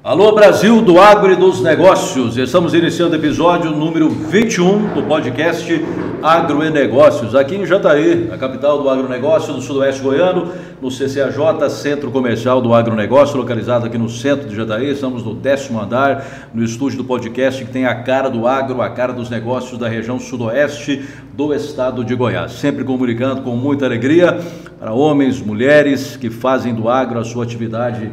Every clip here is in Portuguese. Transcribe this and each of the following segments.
Alô Brasil do Agro e dos Negócios, estamos iniciando o episódio número 21 do podcast Agro e Negócios, aqui em Jataí, a capital do agronegócio do sudoeste goiano, no CCAJ, Centro Comercial do Agronegócio, localizado aqui no centro de Jataí. Estamos no 10º andar, no estúdio do podcast que tem a cara do agro, a cara dos negócios da região sudoeste do estado de Goiás, sempre comunicando com muita alegria para homens, mulheres que fazem do agro a sua atividade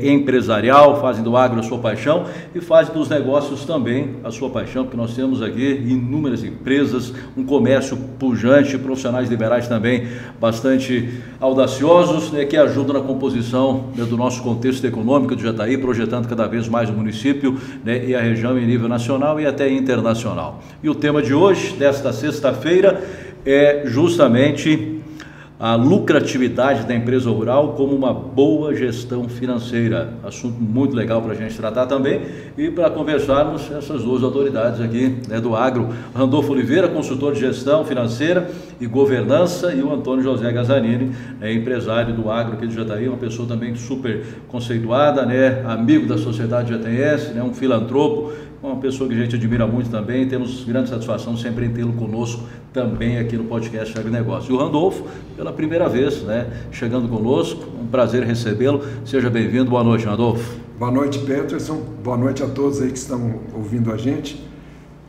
empresarial, fazem do agro a sua paixão e fazem dos negócios também a sua paixão, porque nós temos aqui inúmeras empresas, um comércio pujante, profissionais liberais também bastante audaciosos, que ajudam na composição do nosso contexto econômico de Jataí, projetando cada vez mais o município e a região em nível nacional e até internacional. E o tema de hoje, desta sexta-feira, é justamente a lucratividade da empresa rural como uma boa gestão financeira. Assunto muito legal para a gente tratar também e para conversarmos essas duas autoridades aqui do agro. Randolfo Oliveira, consultor de gestão financeira e governança, e o Antônio José Gazzanini, empresário do agro aqui de Jataí, uma pessoa também super conceituada, amigo da sociedade jataiense, um filantropo, uma pessoa que a gente admira muito também. Temos grande satisfação sempre em tê-lo conosco também aqui no podcast Agronegócio. E o Randolfo, pela primeira vez, chegando conosco, um prazer recebê-lo. Seja bem-vindo, boa noite, Randolfo. Boa noite, Peterson, boa noite a todos aí que estão ouvindo a gente.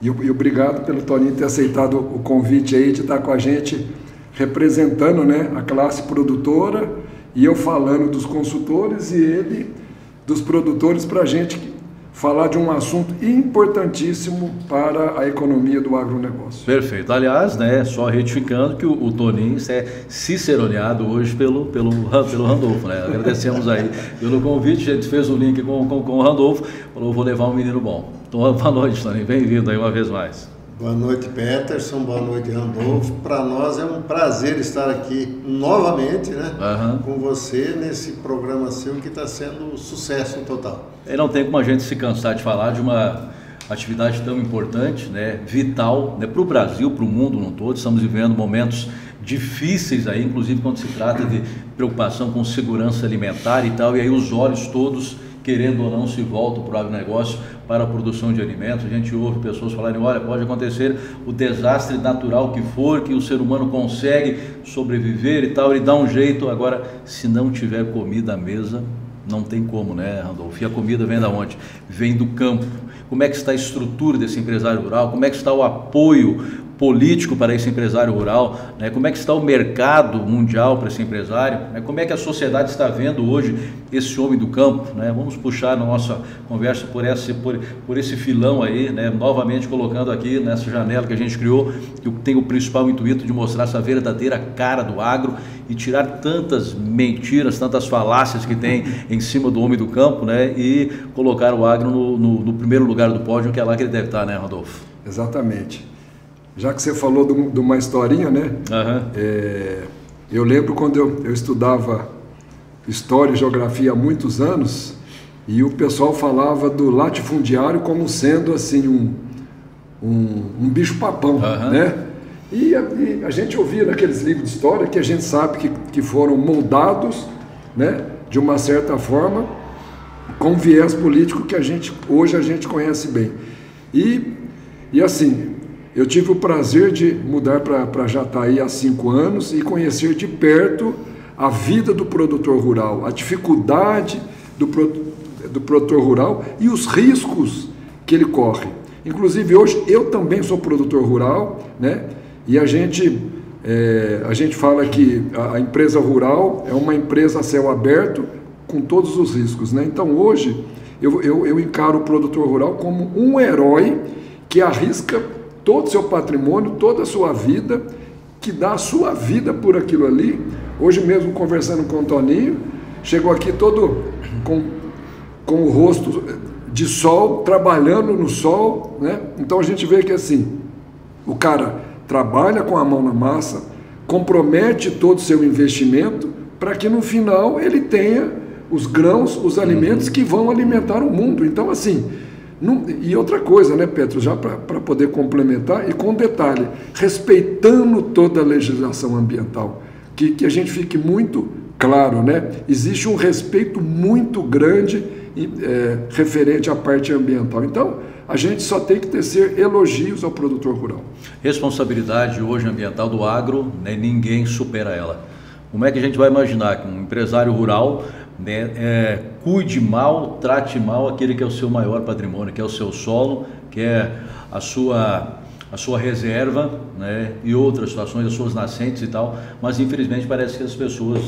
E obrigado pelo Toninho ter aceitado o convite aí de estar com a gente, representando a classe produtora, e eu falando dos consultores e ele dos produtores, para a gente falar de um assunto importantíssimo para a economia do agronegócio. Perfeito. Aliás, só retificando que o Toninho é ciceroneado hoje pelo Randolfo, Agradecemos aí pelo convite, a gente fez o link com o Randolfo, falou, vou levar um menino bom. Então, boa noite, Toninho, bem-vindo aí uma vez mais. Boa noite, Peterson, boa noite, Randolfo. Para nós é um prazer estar aqui novamente, com você nesse programa seu que está sendo um sucesso total. E não tem como a gente se cansar de falar de uma atividade tão importante, vital, para o Brasil, para o mundo no todo. Estamos vivendo momentos difíceis aí, inclusive quando se trata de preocupação com segurança alimentar e tal, e aí os olhos todos, querendo ou não, se voltam para o agronegócio, para a produção de alimentos. A gente ouve pessoas falarem, olha, pode acontecer o desastre natural que for, que o ser humano consegue sobreviver e tal, ele dá um jeito. Agora, se não tiver comida à mesa, não tem como, Randolfo? E a comida vem da onde? Vem do campo. Como é que está a estrutura desse empresário rural? Como é que está o apoio político para esse empresário rural? Como é que está o mercado mundial para esse empresário? Como é que a sociedade está vendo hoje esse homem do campo? Vamos puxar na nossa conversa por esse filão aí, novamente colocando aqui nessa janela que a gente criou, que tem o principal intuito de mostrar essa verdadeira cara do agro e tirar tantas mentiras, tantas falácias que tem em cima do homem do campo, e colocar o agro no primeiro lugar do pódio, que é lá que ele deve estar, Randolfo? Exatamente. Já que você falou de uma historinha, eu lembro quando eu estudava História e Geografia há muitos anos, e o pessoal falava do latifundiário como sendo assim um bicho-papão, E a gente ouvia naqueles livros de história que a gente sabe que foram moldados, de uma certa forma, com viés político que hoje a gente conhece bem. E assim, eu tive o prazer de mudar para Jataí há 5 anos e conhecer de perto a vida do produtor rural, a dificuldade do produtor rural e os riscos que ele corre. Inclusive hoje eu também sou produtor rural, e a gente fala que a empresa rural é uma empresa a céu aberto com todos os riscos, Então hoje eu encaro o produtor rural como um herói que arrisca todo o seu patrimônio, toda a sua vida, que dá a sua vida por aquilo ali. Hoje mesmo, conversando com o Toninho, chegou aqui todo com o rosto de sol, trabalhando no sol, Então a gente vê que assim, o cara trabalha com a mão na massa, compromete todo o seu investimento para que no final ele tenha os grãos, os alimentos que vão alimentar o mundo. Então assim, e outra coisa, Petro, já para poder complementar, e com detalhe, respeitando toda a legislação ambiental, que a gente fique muito claro, Existe um respeito muito grande referente à parte ambiental. Então, a gente só tem que tecer elogios ao produtor rural. Responsabilidade hoje ambiental do agro, né, ninguém supera ela. Como é que a gente vai imaginar que um empresário rural, né, cuide mal, trate mal aquele que é o seu maior patrimônio, que é o seu solo, que é a sua reserva, né, e outras situações, as suas nascentes e tal, mas infelizmente parece que as pessoas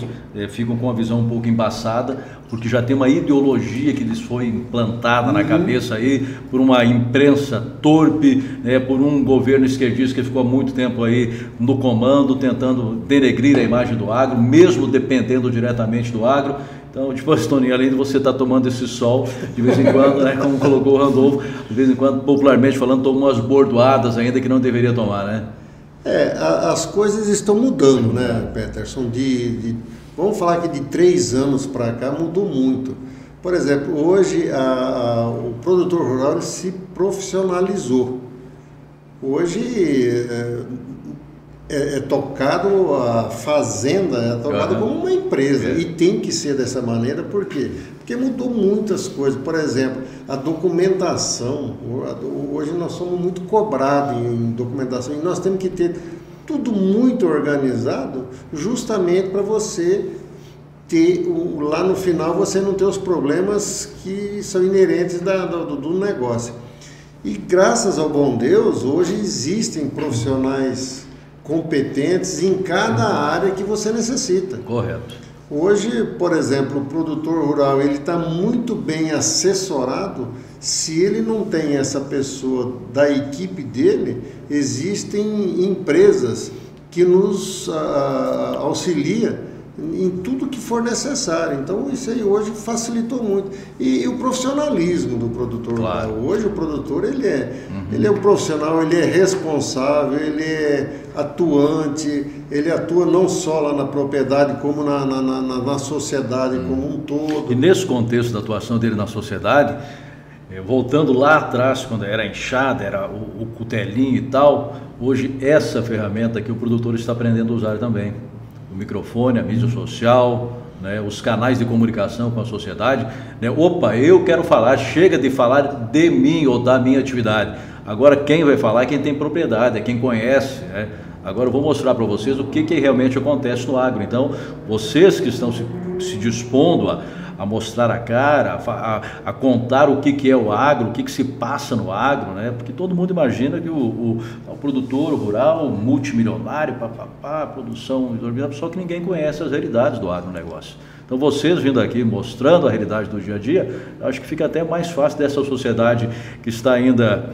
ficam com uma visão um pouco embaçada, porque já tem uma ideologia que lhes foi implantada na cabeça aí por uma imprensa torpe, né, por um governo esquerdista que ficou há muito tempo aí no comando, tentando denegrir a imagem do agro, mesmo dependendo diretamente do agro. Então, depois, Toninho, além de você estar tomando esse sol, de vez em quando, né, como colocou o Randolfo, de vez em quando, popularmente falando, toma umas bordoadas ainda que não deveria tomar, né? As coisas estão mudando, né, Peterson? Vamos falar que de 3 anos para cá mudou muito. Por exemplo, hoje o produtor rural se profissionalizou. Hoje é tocado, a fazenda é tocada como uma empresa, e tem que ser dessa maneira. Por quê? Porque mudou muitas coisas. Por exemplo, a documentação, hoje nós somos muito cobrados em documentação, e nós temos que ter tudo muito organizado, justamente para você ter, lá no final, você não ter os problemas que são inerentes do negócio. E graças ao bom Deus, hoje existem profissionais competentes em cada área que você necessita. Correto. Hoje, por exemplo, o produtor rural, ele está muito bem assessorado. Se ele não tem essa pessoa da equipe dele, existem empresas que nos auxiliam em tudo que for necessário. Então, isso aí hoje facilitou muito. E o profissionalismo do produtor rural. Hoje o produtor, ele é um profissional, ele é responsável, ele é atuante, ele atua não só lá na propriedade, como na sociedade como um todo. E nesse contexto da atuação dele na sociedade, voltando lá atrás, quando era enxada, era o cutelinho e tal, hoje essa ferramenta que o produtor está aprendendo a usar também. O microfone, a mídia social, né, os canais de comunicação com a sociedade, né? Opa, eu quero falar, chega de falar de mim ou da minha atividade. Agora quem vai falar é quem tem propriedade, é quem conhece, né? Agora eu vou mostrar para vocês o que realmente acontece no agro. Então, vocês que estão se dispondo a mostrar a cara, a contar o que é o agro, o que se passa no agro, né? Porque todo mundo imagina que o produtor rural, multimilionário, produção exorbitante, só que ninguém conhece as realidades do agronegócio. Então vocês vindo aqui mostrando a realidade do dia a dia, acho que fica até mais fácil dessa sociedade que está ainda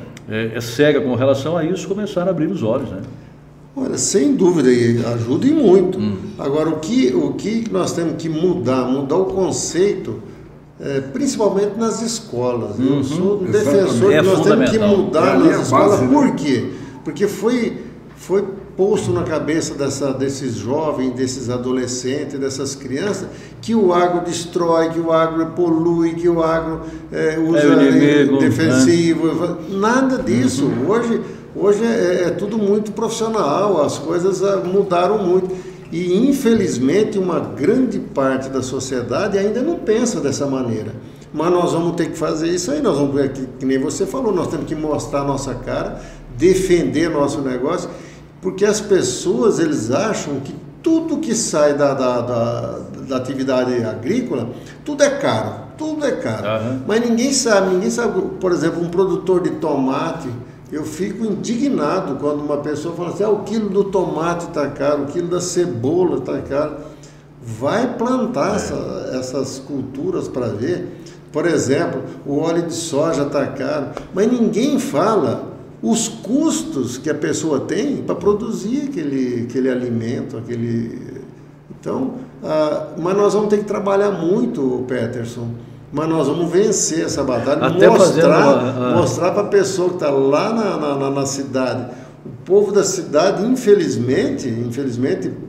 cega com relação a isso, começar a abrir os olhos, né? Olha, sem dúvida, e ajuda e muito. Agora, o que nós temos que mudar o conceito, principalmente nas escolas. Eu sou um defensor que nós temos que mudar nas escolas. Por quê? Porque foi posto na cabeça desses jovens, desses adolescentes, dessas crianças, que o agro destrói, que o agro polui, que o agro usa defensivo. Né? Nada disso. Hoje é tudo muito profissional, as coisas mudaram muito. E, infelizmente, uma grande parte da sociedade ainda não pensa dessa maneira. Mas nós vamos ter que fazer isso aí, nós vamos ver que nem você falou, nós temos que mostrar a nossa cara, defender nosso negócio, porque as pessoas, eles acham que tudo que sai da atividade agrícola, tudo é caro. Mas ninguém sabe, por exemplo, um produtor de tomate. Eu fico indignado quando uma pessoa fala assim, o quilo do tomate está caro, o quilo da cebola está caro. Vai plantar essas culturas para ver. Por exemplo, o óleo de soja está caro, mas ninguém fala os custos que a pessoa tem para produzir aquele alimento, Então, mas nós vamos ter que trabalhar muito, Peterson. Mas nós vamos vencer essa batalha, mostrar para a pessoa que está lá na cidade. O povo da cidade, infelizmente,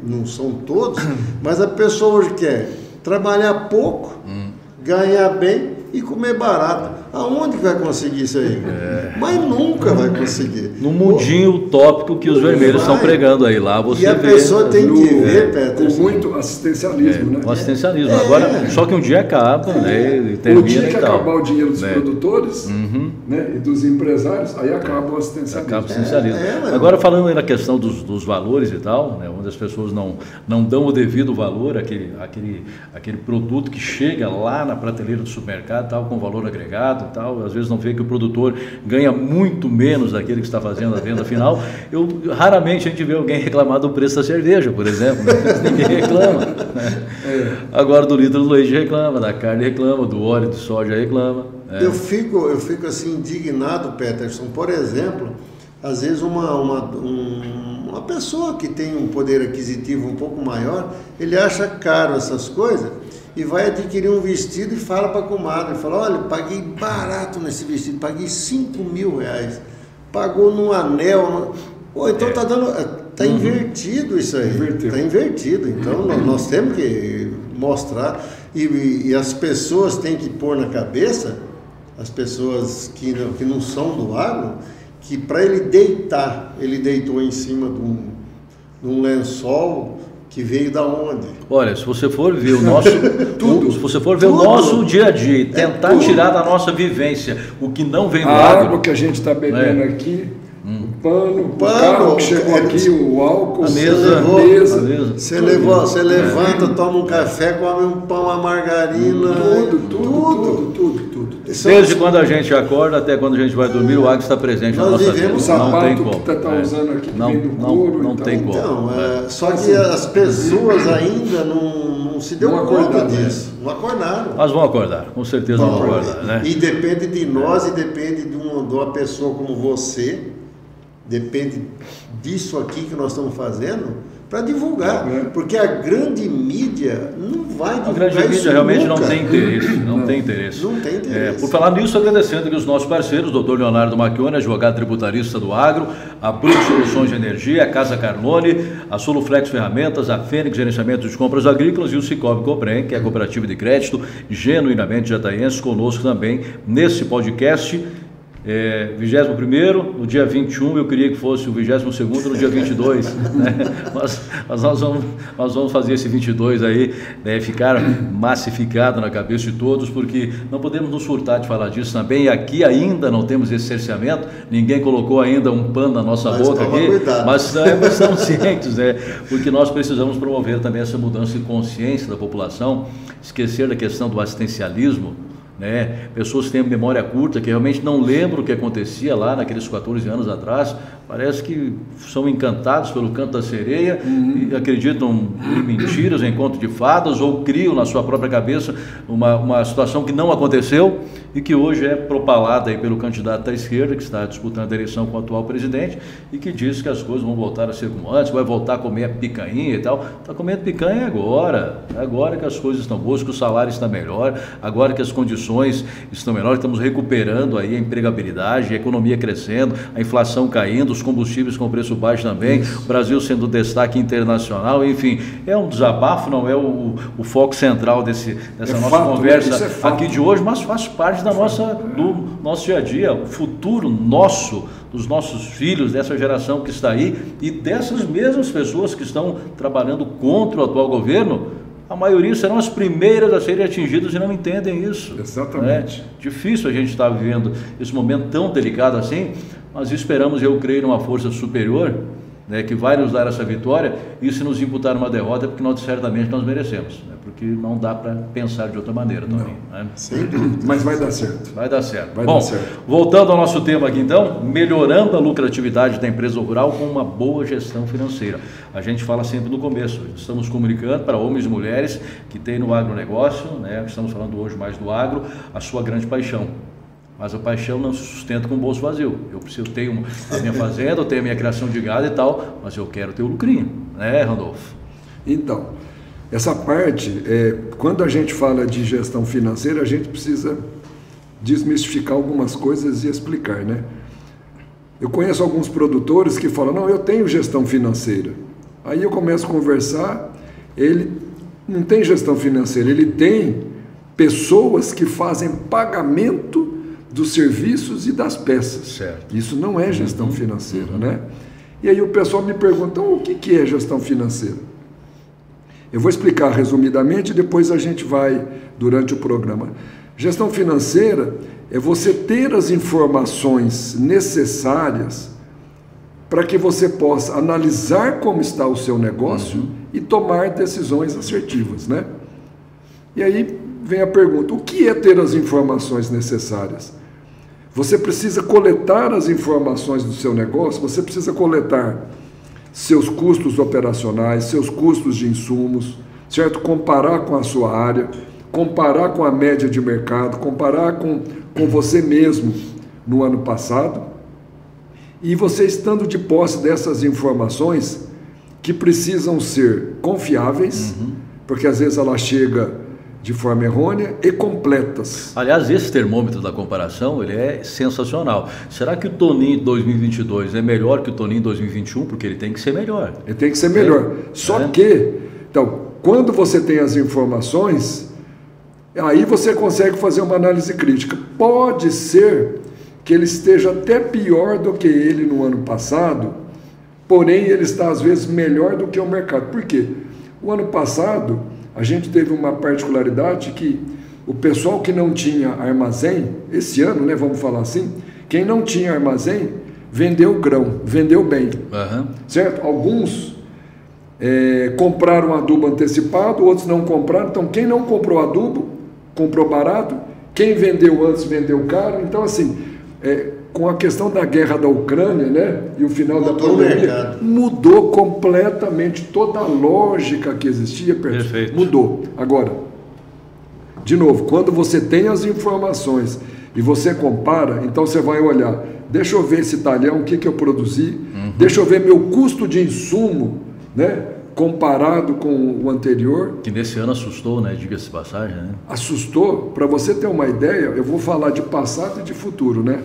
não são todos, mas a pessoa hoje quer trabalhar pouco, ganhar bem e comer barato. Aonde que vai conseguir isso aí? Mas nunca vai conseguir. No mundinho utópico que os vermelhos estão pregando aí lá, você vê. E a pessoa tem que ver, Peterson. Com muito assistencialismo, né? O assistencialismo. Agora, só que um dia acaba, né? E termina. O dia que e tal. acabar o dinheiro dos produtores, né, e dos empresários, aí acaba o assistencialismo. Acaba o assistencialismo. Agora, falando aí na questão dos valores e tal, né, onde as pessoas não dão o devido valor àquele produto que chega lá na prateleira do supermercado, tal, com valor agregado e tal, às vezes não vê que o produtor ganha muito menos daquele que está fazendo a venda final. Raramente a gente vê alguém reclamar do preço da cerveja, por exemplo, né? Ninguém reclama, né? Agora do litro do leite reclama, da carne reclama, do óleo de soja reclama. Eu fico assim indignado, Peterson, por exemplo, às vezes uma pessoa que tem um poder aquisitivo um pouco maior, ele acha caro essas coisas e vai adquirir um vestido e fala para a comadre, fala, olha, paguei barato nesse vestido, paguei 5 mil reais, pagou num anel, então tá invertido isso aí, está invertido, então nós temos que mostrar e as pessoas têm que pôr na cabeça, as pessoas que não são do agro, que para ele deitou em cima de um lençol que veio da onde? Olha, se você for ver o nosso se você for ver o nosso dia a dia e tentar tirar da nossa vivência o que não vem do agro, água que a gente está bebendo aqui, o carro que chegou aqui, o álcool, a mesa. Você levanta, toma um café, come um pão, uma margarina, tudo. Desde quando a gente acorda até quando a gente vai dormir, o agro está presente na nossa vida. O sapato que está usando aqui vem do couro. Não tem como. Então, só que as pessoas ainda não se deu conta disso. Não acordaram. Mas vão acordar, com certeza vão acordar. Né? E depende de nós e depende de uma pessoa como você, depende disso aqui que nós estamos fazendo, para divulgar, porque a grande mídia não vai divulgar. A grande mídia realmente não tem interesse, não tem interesse. Por falar nisso, agradecendo aqui os nossos parceiros, Dr. Leonardo Macchione, advogado tributarista do agro, a Brut Soluções de Energia, a Casa Carlone, a Soluflex Ferramentas, a Fênix Gerenciamento de Compras Agrícolas e o Cicobi Coprem, que é a cooperativa de crédito genuinamente jataiense, conosco também nesse podcast. 21º, no dia 21, eu queria que fosse o 22º no dia 22, né? mas nós vamos fazer esse 22 aí, né, ficar massificado na cabeça de todos, porque não podemos nos furtar de falar disso também, e aqui ainda não temos esse cerceamento, ninguém colocou ainda um pano na nossa boca aqui, mas estamos cientes, né, porque nós precisamos promover também essa mudança de consciência da população, esquecer da questão do assistencialismo, né? Pessoas que têm memória curta, que realmente não lembram o que acontecia lá naqueles 14 anos atrás, parece que são encantados pelo canto da sereia e acreditam em mentiras, em conto de fadas, ou criam na sua própria cabeça uma situação que não aconteceu e que hoje é propalada aí pelo candidato da esquerda, que está disputando a eleição com o atual presidente e que diz que as coisas vão voltar a ser como antes, vai voltar a comer picanha e tal. Está comendo picanha agora que as coisas estão boas, que o salário está melhor, agora que as condições estão melhores, estamos recuperando aí a empregabilidade, a economia crescendo, a inflação caindo, os combustíveis com preço baixo também, o Brasil sendo destaque internacional, enfim, é um desabafo, não é o foco central dessa nossa conversa aqui de hoje, mas faz parte do nosso dia a dia, o futuro nosso, dos nossos filhos, dessa geração que está aí e dessas mesmas pessoas que estão trabalhando contra o atual governo. A maioria serão as primeiras a serem atingidas e não entendem isso. Exatamente. Difícil a gente estar vivendo esse momento tão delicado assim, mas esperamos, eu creio, numa força superior, né, que vai nos dar essa vitória, e se nos imputar uma derrota, porque nós certamente nós merecemos, né, porque não dá para pensar de outra maneira também. Né? Sem dúvida, mas vai dar certo. Vai dar certo. Bom, voltando ao nosso tema aqui então, melhorando a lucratividade da empresa rural com uma boa gestão financeira. A gente fala sempre no começo, estamos comunicando para homens e mulheres que têm no agronegócio, né, estamos falando hoje mais do agro, a sua grande paixão. Mas a paixão não se sustenta com o bolso vazio. Eu preciso ter a minha fazenda, eu tenho a minha criação de gado e tal, mas eu quero ter o lucrinho, né, Randolfo? Então, essa parte, quando a gente fala de gestão financeira, a gente precisa desmistificar algumas coisas e explicar, né? Eu conheço alguns produtores que falam, não, eu tenho gestão financeira. Aí eu começo a conversar, ele não tem gestão financeira, ele tem pessoas que fazem pagamento dos serviços e das peças. Certo. Isso não é gestão financeira, né? E aí o pessoal me pergunta, então, o que é gestão financeira? Eu vou explicar resumidamente e depois a gente vai durante o programa. Gestão financeira é você ter as informações necessárias para que você possa analisar como está o seu negócio e tomar decisões assertivas, né? E aí vem a pergunta, o que é ter as informações necessárias? Você precisa coletar as informações do seu negócio, você precisa coletar seus custos operacionais, seus custos de insumos, certo? Comparar com a sua área, comparar com a média de mercado, comparar com você mesmo no ano passado. E você estando de posse dessas informações que precisam ser confiáveis, porque às vezes ela chega de forma errônea e completas. Aliás, esse termômetro da comparação, ele é sensacional. Será que o Toninho 2022 é melhor que o Toninho 2021? Porque ele tem que ser melhor. Ele tem que ser melhor. Só que, então, quando você tem as informações, aí você consegue fazer uma análise crítica. Pode ser que ele esteja até pior do que ele no ano passado, porém ele está às vezes melhor do que o mercado. Por quê? O ano passado a gente teve uma particularidade que o pessoal que não tinha armazém, esse ano, né, vamos falar assim, quem não tinha armazém vendeu grão, vendeu bem, certo? Alguns compraram adubo antecipado, outros não compraram. Então quem não comprou adubo, comprou barato, quem vendeu antes, vendeu caro. Então assim, com a questão da guerra da Ucrânia, né, e o final da pandemia, mudou completamente toda a lógica que existia. Perfeito. Mudou. Agora, de novo, quando você tem as informações e você compara, então você vai olhar, deixa eu ver esse talhão, o que eu produzi, deixa eu ver meu custo de insumo, né, comparado com o anterior. Que nesse ano assustou, né, diga-se de passagem, né? Assustou. Para você ter uma ideia, eu vou falar de passado e de futuro, né?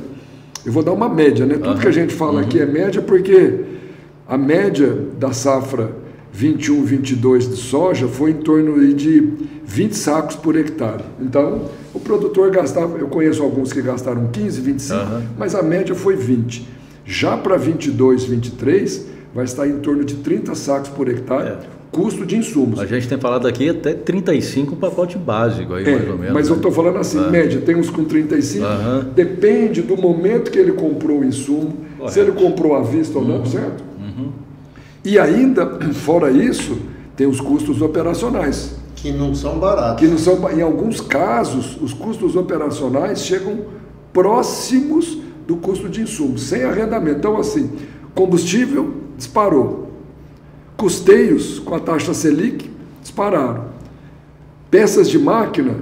Eu vou dar uma média, né? Tudo que a gente fala aqui é média, porque a média da safra 21, 22 de soja foi em torno de 20 sacos por hectare. Então, o produtor gastava, eu conheço alguns que gastaram 15, 25, mas a média foi 20. Já para 22, 23, vai estar em torno de 30 sacos por hectare, custo de insumos. A gente tem falado aqui até 35 pacote básico aí, mais ou menos. Mas eu estou falando assim, média, tem uns com 35, depende do momento que ele comprou o insumo, se ele comprou à vista ou não, certo? E ainda, fora isso, tem os custos operacionais. Que não são baratos. Que não são, em alguns casos, os custos operacionais chegam próximos do custo de insumo, sem arrendamento. Então, assim, combustível disparou. Custeios com a taxa Selic dispararam. Peças de máquina,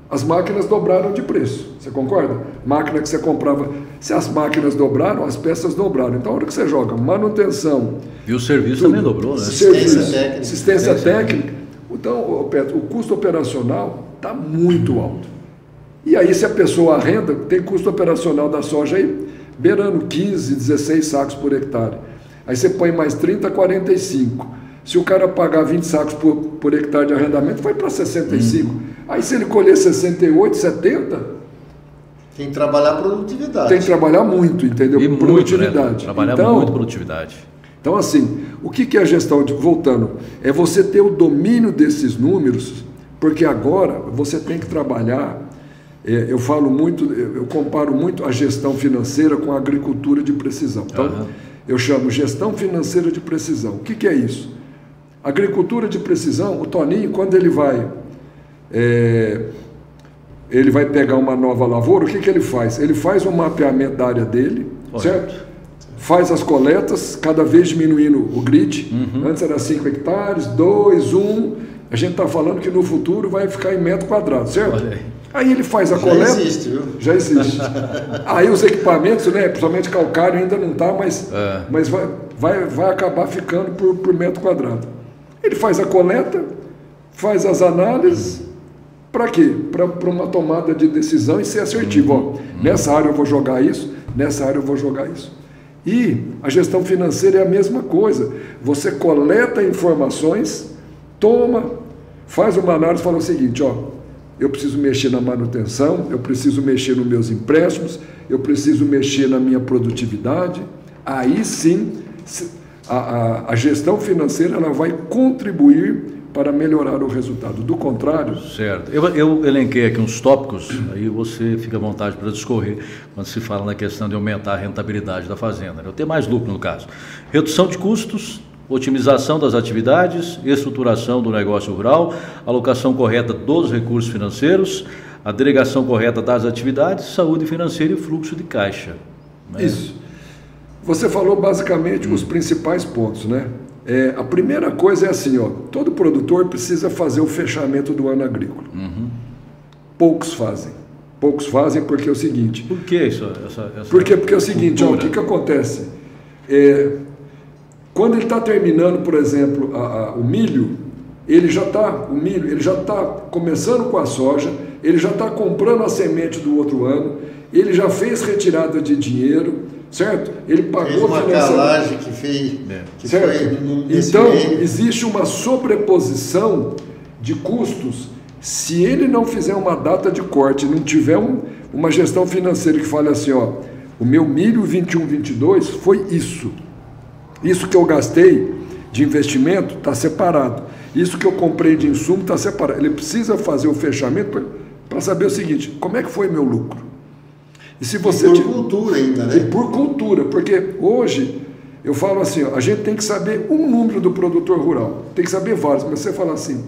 as máquinas dobraram de preço. Você concorda? Máquina que você comprava, se as máquinas dobraram, as peças dobraram. Então, a hora que você joga manutenção... E o serviço também dobrou, né? Assistência técnica. Então, o custo operacional está muito alto. E aí, se a pessoa arrenda, tem custo operacional da soja aí beirando 15, 16 sacos por hectare. Aí você põe mais 30, 45. Se o cara pagar 20 sacos por hectare de arrendamento, vai para 65. Aí se ele colher 68, 70... Tem que trabalhar a produtividade. Tem que trabalhar muito, entendeu? E produtividade. Muito, né? Trabalhar muito produtividade. Então, assim, o que é a gestão? Voltando, é você ter o domínio desses números, porque agora você tem que trabalhar... eu falo muito, eu comparo muito a gestão financeira com a agricultura de precisão. Então, eu chamo gestão financeira de precisão. O que é isso? Agricultura de precisão, o Toninho, quando ele vai pegar uma nova lavoura, o que ele faz? Ele faz um mapeamento da área dele, certo? Faz as coletas, cada vez diminuindo o grid. Antes era 5 hectares, 2, 1. A gente está falando que no futuro vai ficar em metro quadrado, certo? Aí ele faz a coleta. Já existe, viu? Já existe. Aí os equipamentos, né, principalmente calcário ainda não está, mas vai acabar ficando por metro quadrado. Ele faz a coleta, faz as análises, para quê? Para uma tomada de decisão e ser assertivo. Nessa área eu vou jogar isso, nessa área eu vou jogar isso. E a gestão financeira é a mesma coisa. Você coleta informações, faz uma análise e fala o seguinte, eu preciso mexer na manutenção, eu preciso mexer nos meus empréstimos, eu preciso mexer na minha produtividade. Aí sim, a gestão financeira ela vai contribuir para melhorar o resultado. Do contrário... Certo. Eu elenquei aqui uns tópicos, aí você fica à vontade para discorrer quando se fala na questão de aumentar a rentabilidade da fazenda, né? Ter mais lucro no caso. Redução de custos, otimização das atividades, estruturação do negócio rural, alocação correta dos recursos financeiros, a delegação correta das atividades, saúde financeira e fluxo de caixa. Né? Isso. Você falou basicamente os principais pontos, né? A primeira coisa é assim, ó, todo produtor precisa fazer o fechamento do ano agrícola. Uhum. Poucos fazem porque é o seguinte... Por que isso? Porque é o seguinte, ó, o que acontece? Quando ele está terminando, por exemplo, o milho, ele já está começando com a soja, ele já está comprando a semente do outro ano, ele já fez retirada de dinheiro, certo? Ele pagou fez uma calagem que fez, certo? Então, existe uma sobreposição de custos. Se ele não fizer uma data de corte, não tiver uma gestão financeira que fale assim, ó, o meu milho 21-22 foi isso. Isso que eu gastei de investimento está separado. Isso que eu comprei de insumo está separado. Ele precisa fazer o fechamento para saber o seguinte, como é que foi meu lucro? E se você por cultura ainda, né? E por cultura, porque hoje eu falo assim, ó, a gente tem que saber um número do produtor rural, tem que saber vários, mas você fala assim,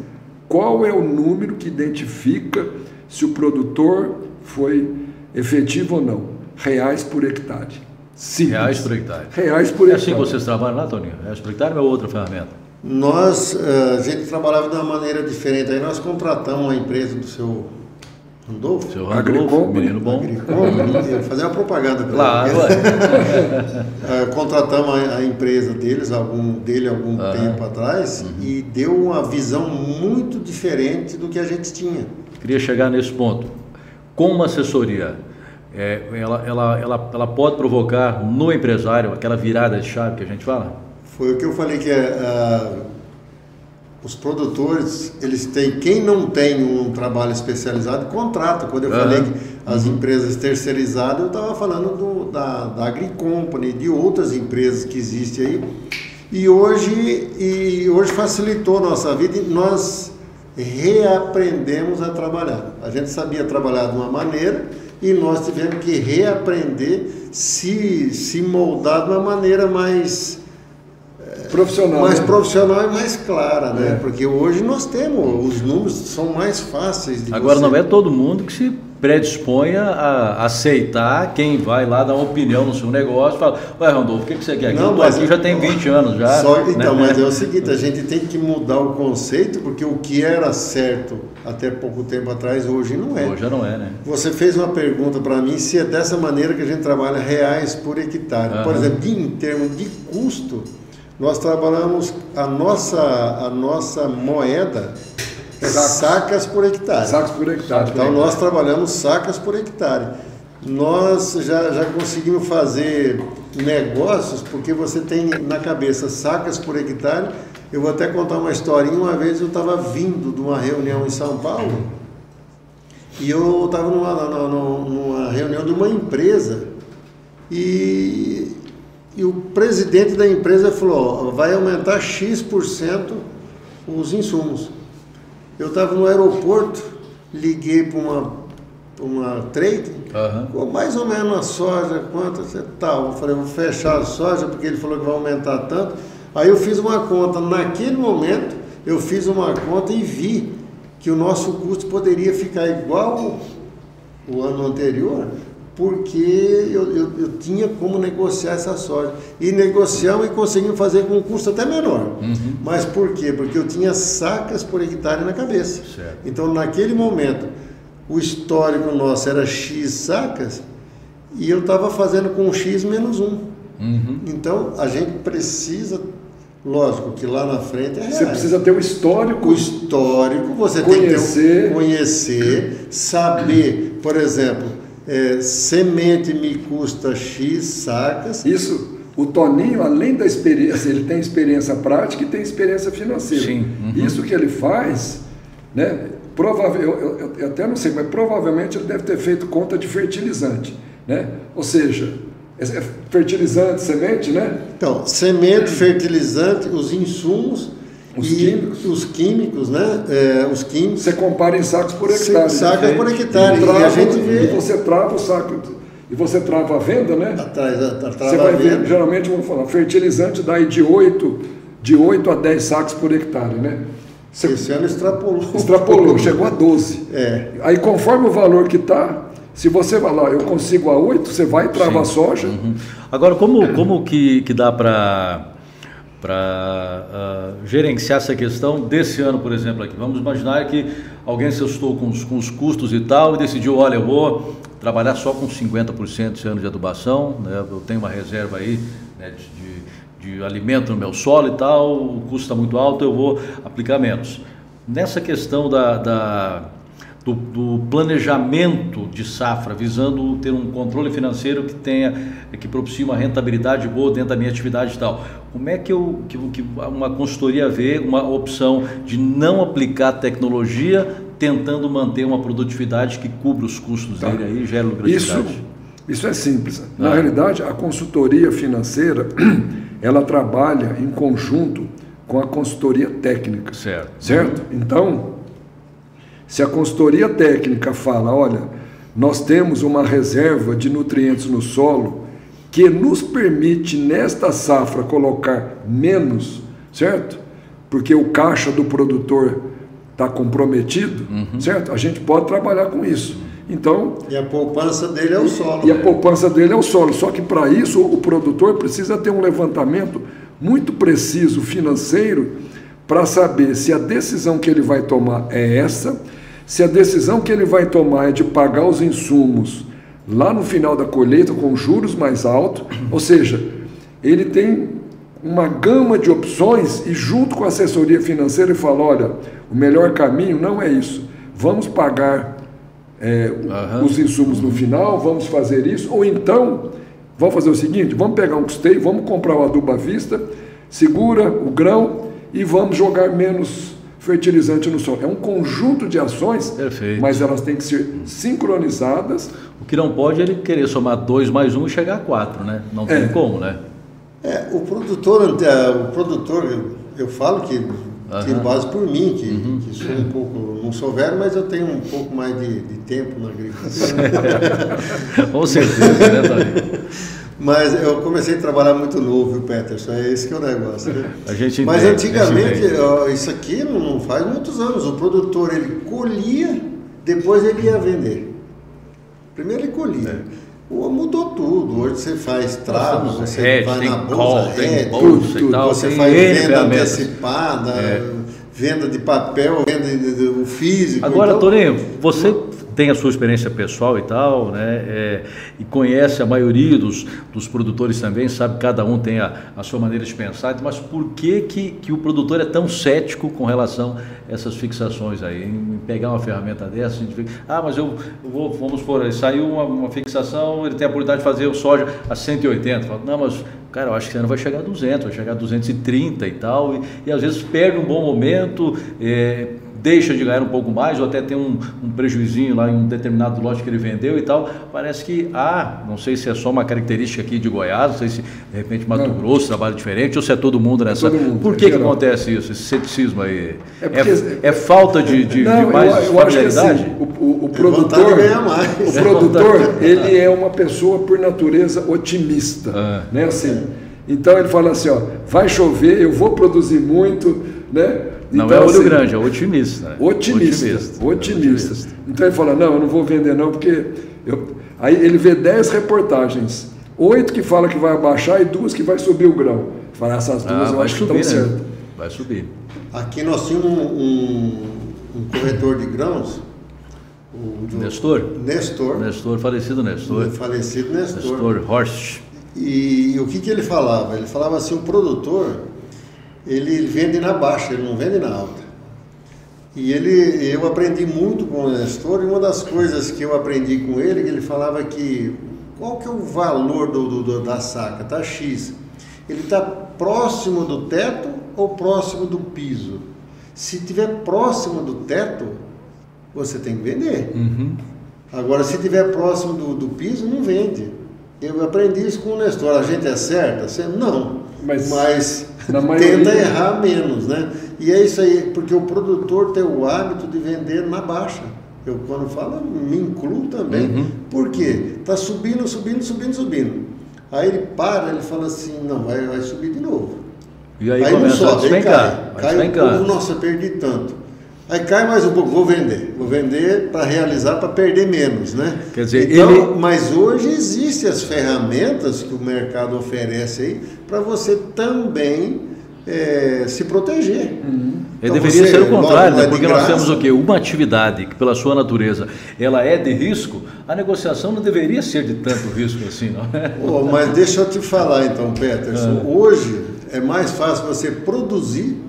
qual é o número que identifica se o produtor foi efetivo ou não? Reais por hectare. Simples. Reais por hectare. Reais por hectare. É assim que vocês trabalham lá, Toninho? Reais por hectare ou outra ferramenta? A gente trabalhava de uma maneira diferente, aí nós contratamos uma empresa do seu Randolfo? Seu Randolfo, menino bom. Fazer uma propaganda. Claro, contratamos a empresa deles, algum tempo atrás, e deu uma visão muito diferente do que a gente tinha. Queria chegar nesse ponto. Com uma assessoria, ela pode provocar no empresário aquela virada de chave que a gente fala? Foi o que eu falei que os produtores, eles têm, quem não tem um trabalho especializado, contrata. Quando eu falei que as empresas terceirizadas, eu estava falando da AgriCompany, de outras empresas que existem aí. E hoje facilitou a nossa vida e nós reaprendemos a trabalhar. A gente sabia trabalhar de uma maneira e nós tivemos que reaprender, se moldar de uma maneira mais profissional e mais clara, né? Porque hoje nós temos, os números são mais fáceis de Agora não é todo mundo que se predisponha a aceitar quem vai lá dar uma opinião no seu negócio e fala, ué, Randolfo, o que você quer? Não, aqui já tem 20 anos já. Então, mas é o seguinte, a gente tem que mudar o conceito, porque o que era certo até pouco tempo atrás, hoje não é. Hoje já não é, né? Você fez uma pergunta para mim se é dessa maneira que a gente trabalha reais por hectare. Por exemplo, em termos de custo, nós trabalhamos a nossa moeda sacas por hectare. Sacas por hectare. Então nós trabalhamos sacas por hectare. Nós já conseguimos fazer negócios porque você tem na cabeça sacas por hectare. Eu vou até contar uma historinha. Uma vez eu estava vindo de uma reunião em São Paulo e eu estava numa reunião de uma empresa e o presidente da empresa falou, vai aumentar X% os insumos. Eu estava no aeroporto, liguei para uma trade, mais ou menos a soja, quanto tal. Eu falei, vou fechar a soja porque ele falou que vai aumentar tanto. Aí eu fiz uma conta, naquele momento eu fiz uma conta e vi que o nosso custo poderia ficar igual o ano anterior, porque eu tinha como negociar essa soja. E negociamos e conseguimos fazer com um custo até menor. Mas por quê? Porque eu tinha sacas por hectare na cabeça. Certo. Então, naquele momento, o histórico nosso era X sacas e eu estava fazendo com X menos 1. Então, a gente precisa... Lógico que lá na frente é reais. Você precisa ter o histórico. O histórico, você tem que conhecer, saber, por exemplo... semente me custa X sacas. Isso, o Toninho, além da experiência, ele tem experiência prática e tem experiência financeira. Sim. Isso que ele faz, né? eu até não sei, mas provavelmente ele deve ter feito conta de fertilizante, né? Ou seja, fertilizante, semente, né? Então, semente, fertilizante, os insumos, os químicos, né? Os químicos. Você compara em sacos por hectare. Sacos por hectare. E a gente vê. E você trava o saco. E você trava a venda, né? Você vai ver, geralmente, vamos falar, fertilizante dá aí de 8 a 10 sacos por hectare, né? Esse ano extrapolou. Extrapolou, chegou a 12. É. Aí, conforme o valor que está, se você vai lá, eu consigo a 8, você vai e trava a soja. Uhum. Agora, como que dá para gerenciar essa questão desse ano, por exemplo, aqui? Vamos imaginar que alguém se assustou com os custos e tal e decidiu, olha, eu vou trabalhar só com 50% esse ano de adubação, né? Eu tenho uma reserva aí, né, de alimento no meu solo e tal, o custo está muito alto, eu vou aplicar menos. Nessa questão do planejamento de safra, visando ter um controle financeiro que propicie uma rentabilidade boa dentro da minha atividade e tal, como é que uma consultoria vê uma opção de não aplicar tecnologia, tentando manter uma produtividade que cubra os custos dele aí e gera lucratividade? Isso é simples. Na realidade, a consultoria financeira, ela trabalha em conjunto com a consultoria técnica. Certo? Então, se a consultoria técnica fala, olha, nós temos uma reserva de nutrientes no solo que nos permite, nesta safra, colocar menos, certo? Porque o caixa do produtor está comprometido, certo? A gente pode trabalhar com isso. Então, e a poupança dele é o solo. E a poupança dele é o solo. Só que para isso o produtor precisa ter um levantamento muito preciso financeiro para saber se a decisão que ele vai tomar é essa, se a decisão que ele vai tomar é de pagar os insumos lá no final da colheita com juros mais altos, ou seja, ele tem uma gama de opções e junto com a assessoria financeira ele fala, olha, o melhor caminho não é isso, vamos pagar os insumos no final, vamos fazer isso, ou então, vamos fazer o seguinte, vamos pegar um custeio, vamos comprar o adubo à vista, segura o grão e vamos jogar menos fertilizante no solo. É um conjunto de ações, perfeito, mas elas têm que ser sincronizadas. O que não pode é ele querer somar 2 mais 1 e chegar a 4, né? Não tem como, né? O produtor, eu falo que tiro base por mim, que sou um pouco, não sou velho, mas eu tenho um pouco mais de tempo na agricultura. Com certeza, né, Tony? Mas eu comecei a trabalhar muito novo, viu, Peterson? É esse que é o negócio. Né? Mas antigamente, isso aqui não faz muitos anos, o produtor ele colhia, depois ele ia vender. Primeiro ele colhia. Mudou tudo. Hoje você faz travo, você vai na bolsa, tudo, você faz venda antecipada, venda de papel, venda do físico. Agora, então, Toninho, você tem a sua experiência pessoal e tal, né? E conhece a maioria dos produtores também, sabe que cada um tem a sua maneira de pensar, mas por que o produtor é tão cético com relação a essas fixações aí? Em pegar uma ferramenta dessa, a gente fica, mas eu vou, vamos supor, saiu uma fixação, ele tem a oportunidade de fazer o soja a 180, fala, não, mas cara, eu acho que esse ano vai chegar a 200, vai chegar a 230 e tal, e às vezes perde um bom momento, deixa de ganhar um pouco mais, ou até tem um prejuizinho lá em um determinado lote que ele vendeu e tal. Parece que, não sei se é só uma característica aqui de Goiás, não sei se de repente Mato Grosso trabalha diferente, ou se é todo mundo nessa... Por que acontece isso, esse ceticismo aí? É falta de mais familiaridade? Assim, o produtor, ele é uma pessoa por natureza otimista, né? Assim, então ele fala assim, vai chover, eu vou produzir muito, né? Não então, é olho grande, é otimista. Otimista. Então ele fala, não, eu não vou vender não, porque... Aí ele vê 10 reportagens, 8 que falam que vai abaixar e 2 que vai subir o grão. Fala, essas duas eu acho que estão certas. Vai subir. Aqui nós tínhamos um corretor de grãos, Nestor, falecido Nestor. Nestor Horst. E o que ele falava? Ele falava assim, o produtor... ele vende na baixa, ele não vende na alta. E eu aprendi muito com o Nestor, e uma das coisas que eu aprendi com ele, que ele falava que, qual que é o valor da saca? Tá X. Ele está próximo do teto ou próximo do piso? Se estiver próximo do teto, você tem que vender. Agora, se estiver próximo do piso, não vende. Eu aprendi isso com o Nestor. A gente acerta? Não. Mas tenta errar menos, né? E é isso aí, porque o produtor tem o hábito de vender na baixa. Eu, quando falo, me incluo também. Por quê? Está subindo. Aí ele para, ele fala assim, não, vai subir de novo. E aí começa a despencar. Cai um pouco, nossa, perdi tanto. Aí cai mais um pouco, vou vender para realizar, para perder menos, né? Quer dizer, então, mas hoje existem as ferramentas que o mercado oferece aí para você também se proteger. Então, deveria ser o contrário, né? Porque nós temos o quê? Uma atividade que, pela sua natureza, ela é de risco, a negociação não deveria ser de tanto risco assim, não é? Mas deixa eu te falar então, Peterson, hoje é mais fácil você produzir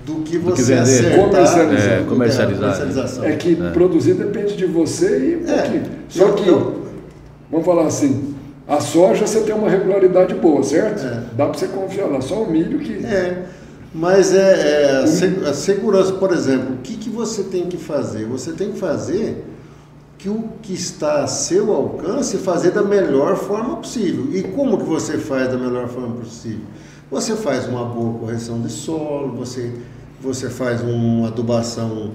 do que você acertar. Comercializar. É que produzir depende de você e um pouquinho. Só que, vamos falar assim, a soja você tem uma regularidade boa, certo? Dá para você confiar lá, só o milho que... Mas a segurança, por exemplo, o que você tem que fazer? Você tem que fazer que o que está a seu alcance, fazer da melhor forma possível. E como que você faz da melhor forma possível? Você faz uma boa correção de solo, você faz uma adubação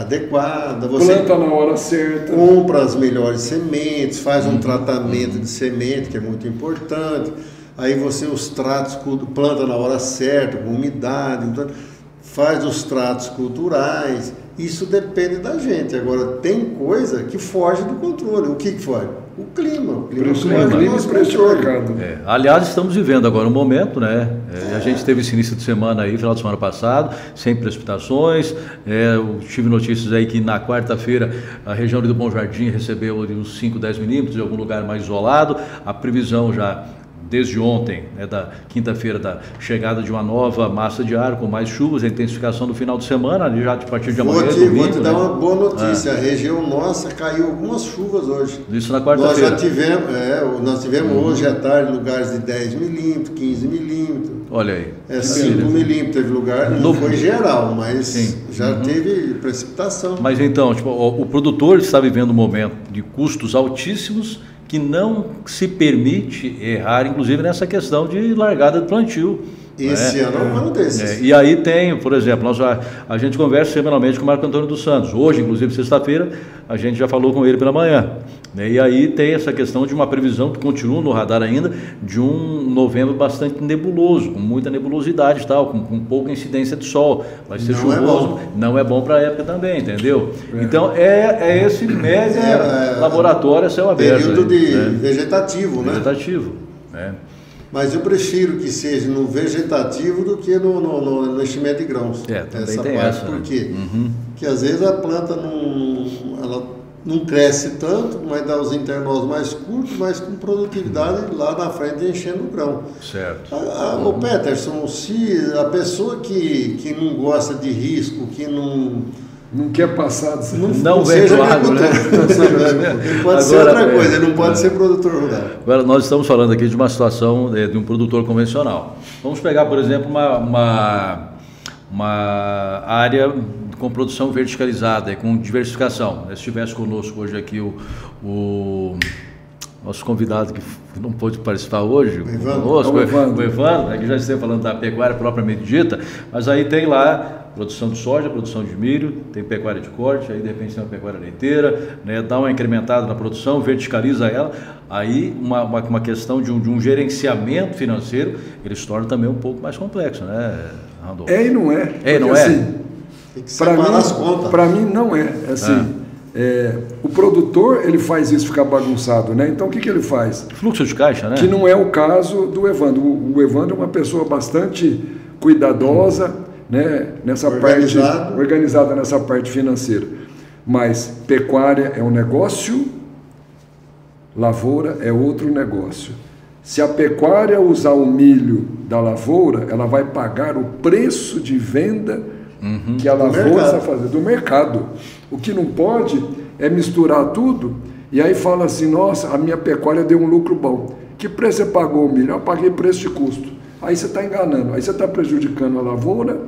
adequada, você planta na hora certa, compra as melhores sementes, faz um tratamento de semente, que é muito importante. Aí os tratos, planta na hora certa, com umidade, então, faz os tratos culturais. Isso depende da gente. Agora, tem coisa que foge do controle. O que foge? O clima. O clima preço de mercado. Aliás, estamos vivendo agora um momento, né? A gente teve esse início de semana aí, final de semana passado, sem precipitações. Eu tive notícias aí que na quarta-feira a região do Bom Jardim recebeu uns 5, 10 milímetros em algum lugar mais isolado. A previsão já desde ontem, da quinta-feira, da chegada de uma nova massa de ar com mais chuvas, a intensificação do final de semana, já a partir de amanhã. Vou te dar uma boa notícia, a região nossa caiu algumas chuvas hoje. Isso na quarta-feira. Nós tivemos hoje à tarde lugares de 10 milímetros, 15 milímetros. Olha aí. 5 milímetros teve lugar, não foi geral, mas já teve precipitação. Mas então, o produtor está vivendo um momento de custos altíssimos, que não se permite errar, inclusive nessa questão de largada de plantio. Esse ano é um ano desses. E aí tem, por exemplo, a gente conversa semanalmente com o Marco Antônio dos Santos. Hoje, inclusive, sexta-feira, a gente já falou com ele pela manhã. E aí tem essa questão de uma previsão que continua no radar ainda, de um novembro bastante nebuloso, com muita nebulosidade e tal, com pouca incidência de sol. Vai ser chuvoso, não é bom para a época também, entendeu? Então esse mega laboratório a céu aberto. Período vegetativo, né? Vegetativo, Mas eu prefiro que seja no vegetativo do que no enchimento de grãos. Também tem essa. Por quê? Porque às vezes a planta não cresce tanto, mas dá os intervalos mais curtos, mas com produtividade lá na frente enchendo o grão. Certo. O Peterson, se a pessoa que não gosta de risco, que não quer passar, não vem do agro, né? Ele pode ser outra coisa, ele não pode ser produtor rural. Agora, nós estamos falando aqui de uma situação de um produtor convencional. Vamos pegar, por exemplo, uma área com produção verticalizada, com diversificação. Se estivesse conosco hoje aqui o nosso convidado que não pôde participar hoje, o Evandro, que já esteve falando da pecuária propriamente dita, mas aí tem lá produção de soja, produção de milho, tem pecuária de corte, aí de repente tem uma pecuária leiteira, dá uma incrementada na produção, verticaliza ela, aí uma questão de um gerenciamento financeiro, ele se torna também um pouco mais complexo, né, Randolfo? E não é. Não assim, para mim não é. O produtor, ele faz isso ficar bagunçado, né? Então o que ele faz? Fluxo de caixa, né? Que não é o caso do Evandro. O Evandro é uma pessoa bastante cuidadosa, né? Organizada nessa parte financeira. Mas pecuária é um negócio, lavoura é outro negócio. Se a pecuária usar o milho da lavoura, ela vai pagar o preço de venda que a lavoura está fazendo, do mercado. O que não pode é misturar tudo e aí fala assim, nossa, a minha pecuária deu um lucro bom. Que preço você pagou o milho? Eu paguei preço de custo. Aí você está enganando, aí você está prejudicando a lavoura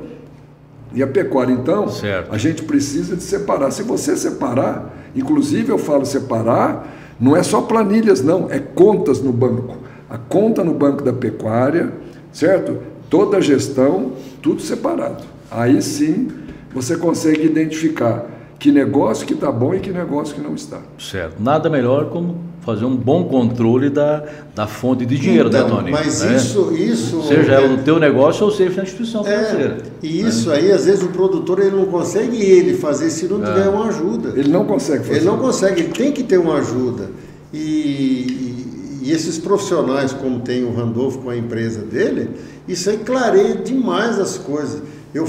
e a pecuária. Então, certo, a gente precisa de separar. Se você separar, inclusive eu falo separar, não é só planilhas não, é contas no banco. A conta no banco da pecuária, certo? Toda a gestão, tudo separado. Aí sim você consegue identificar que negócio que está bom e que negócio que não está. Certo. Nada melhor como fazer um bom controle da fonte de dinheiro, então, né, Tony? Mas né? Isso seja ela no teu negócio ou seja na instituição financeira. E isso aí, às vezes, o produtor ele não consegue fazer se não tiver uma ajuda. Ele não consegue fazer. Ele não consegue, ele tem que ter uma ajuda. E esses profissionais, como tem o Randolfo com a empresa dele, isso aí clareia demais as coisas. Eu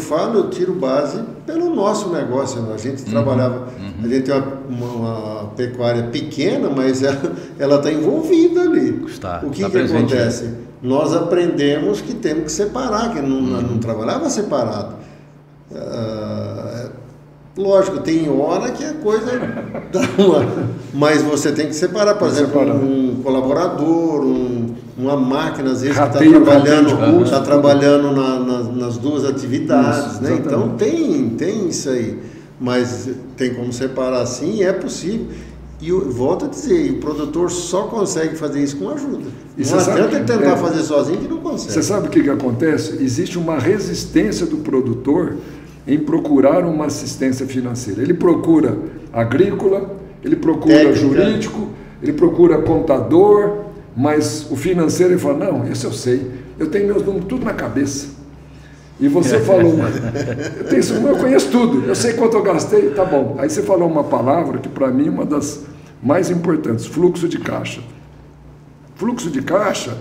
tiro base pelo nosso negócio. A gente trabalhava, a gente tem uma pecuária pequena, mas ela está envolvida ali. Está, o que presente, acontece? né? Nós aprendemos que temos que separar, que não trabalhava separado. Lógico, tem hora que a coisa dá mas você tem que separar, por exemplo, um colaborador, uma máquina, às vezes, que está trabalhando nas duas atividades, isso, né? Então tem isso aí, mas tem como separar sim, é possível. E eu volto a dizer, o produtor só consegue fazer isso com ajuda. Não adianta ele tentar fazer sozinho que não consegue. Você sabe o que acontece? Existe uma resistência do produtor em procurar uma assistência financeira. Ele procura agrícola, ele procura técnica, jurídico, ele procura contador, mas o financeiro ele fala, não, isso eu sei, eu tenho meus números tudo na cabeça. E você falou, eu conheço tudo, eu sei quanto eu gastei, tá bom. Aí você falou uma palavra que para mim é uma das mais importantes, fluxo de caixa. Fluxo de caixa,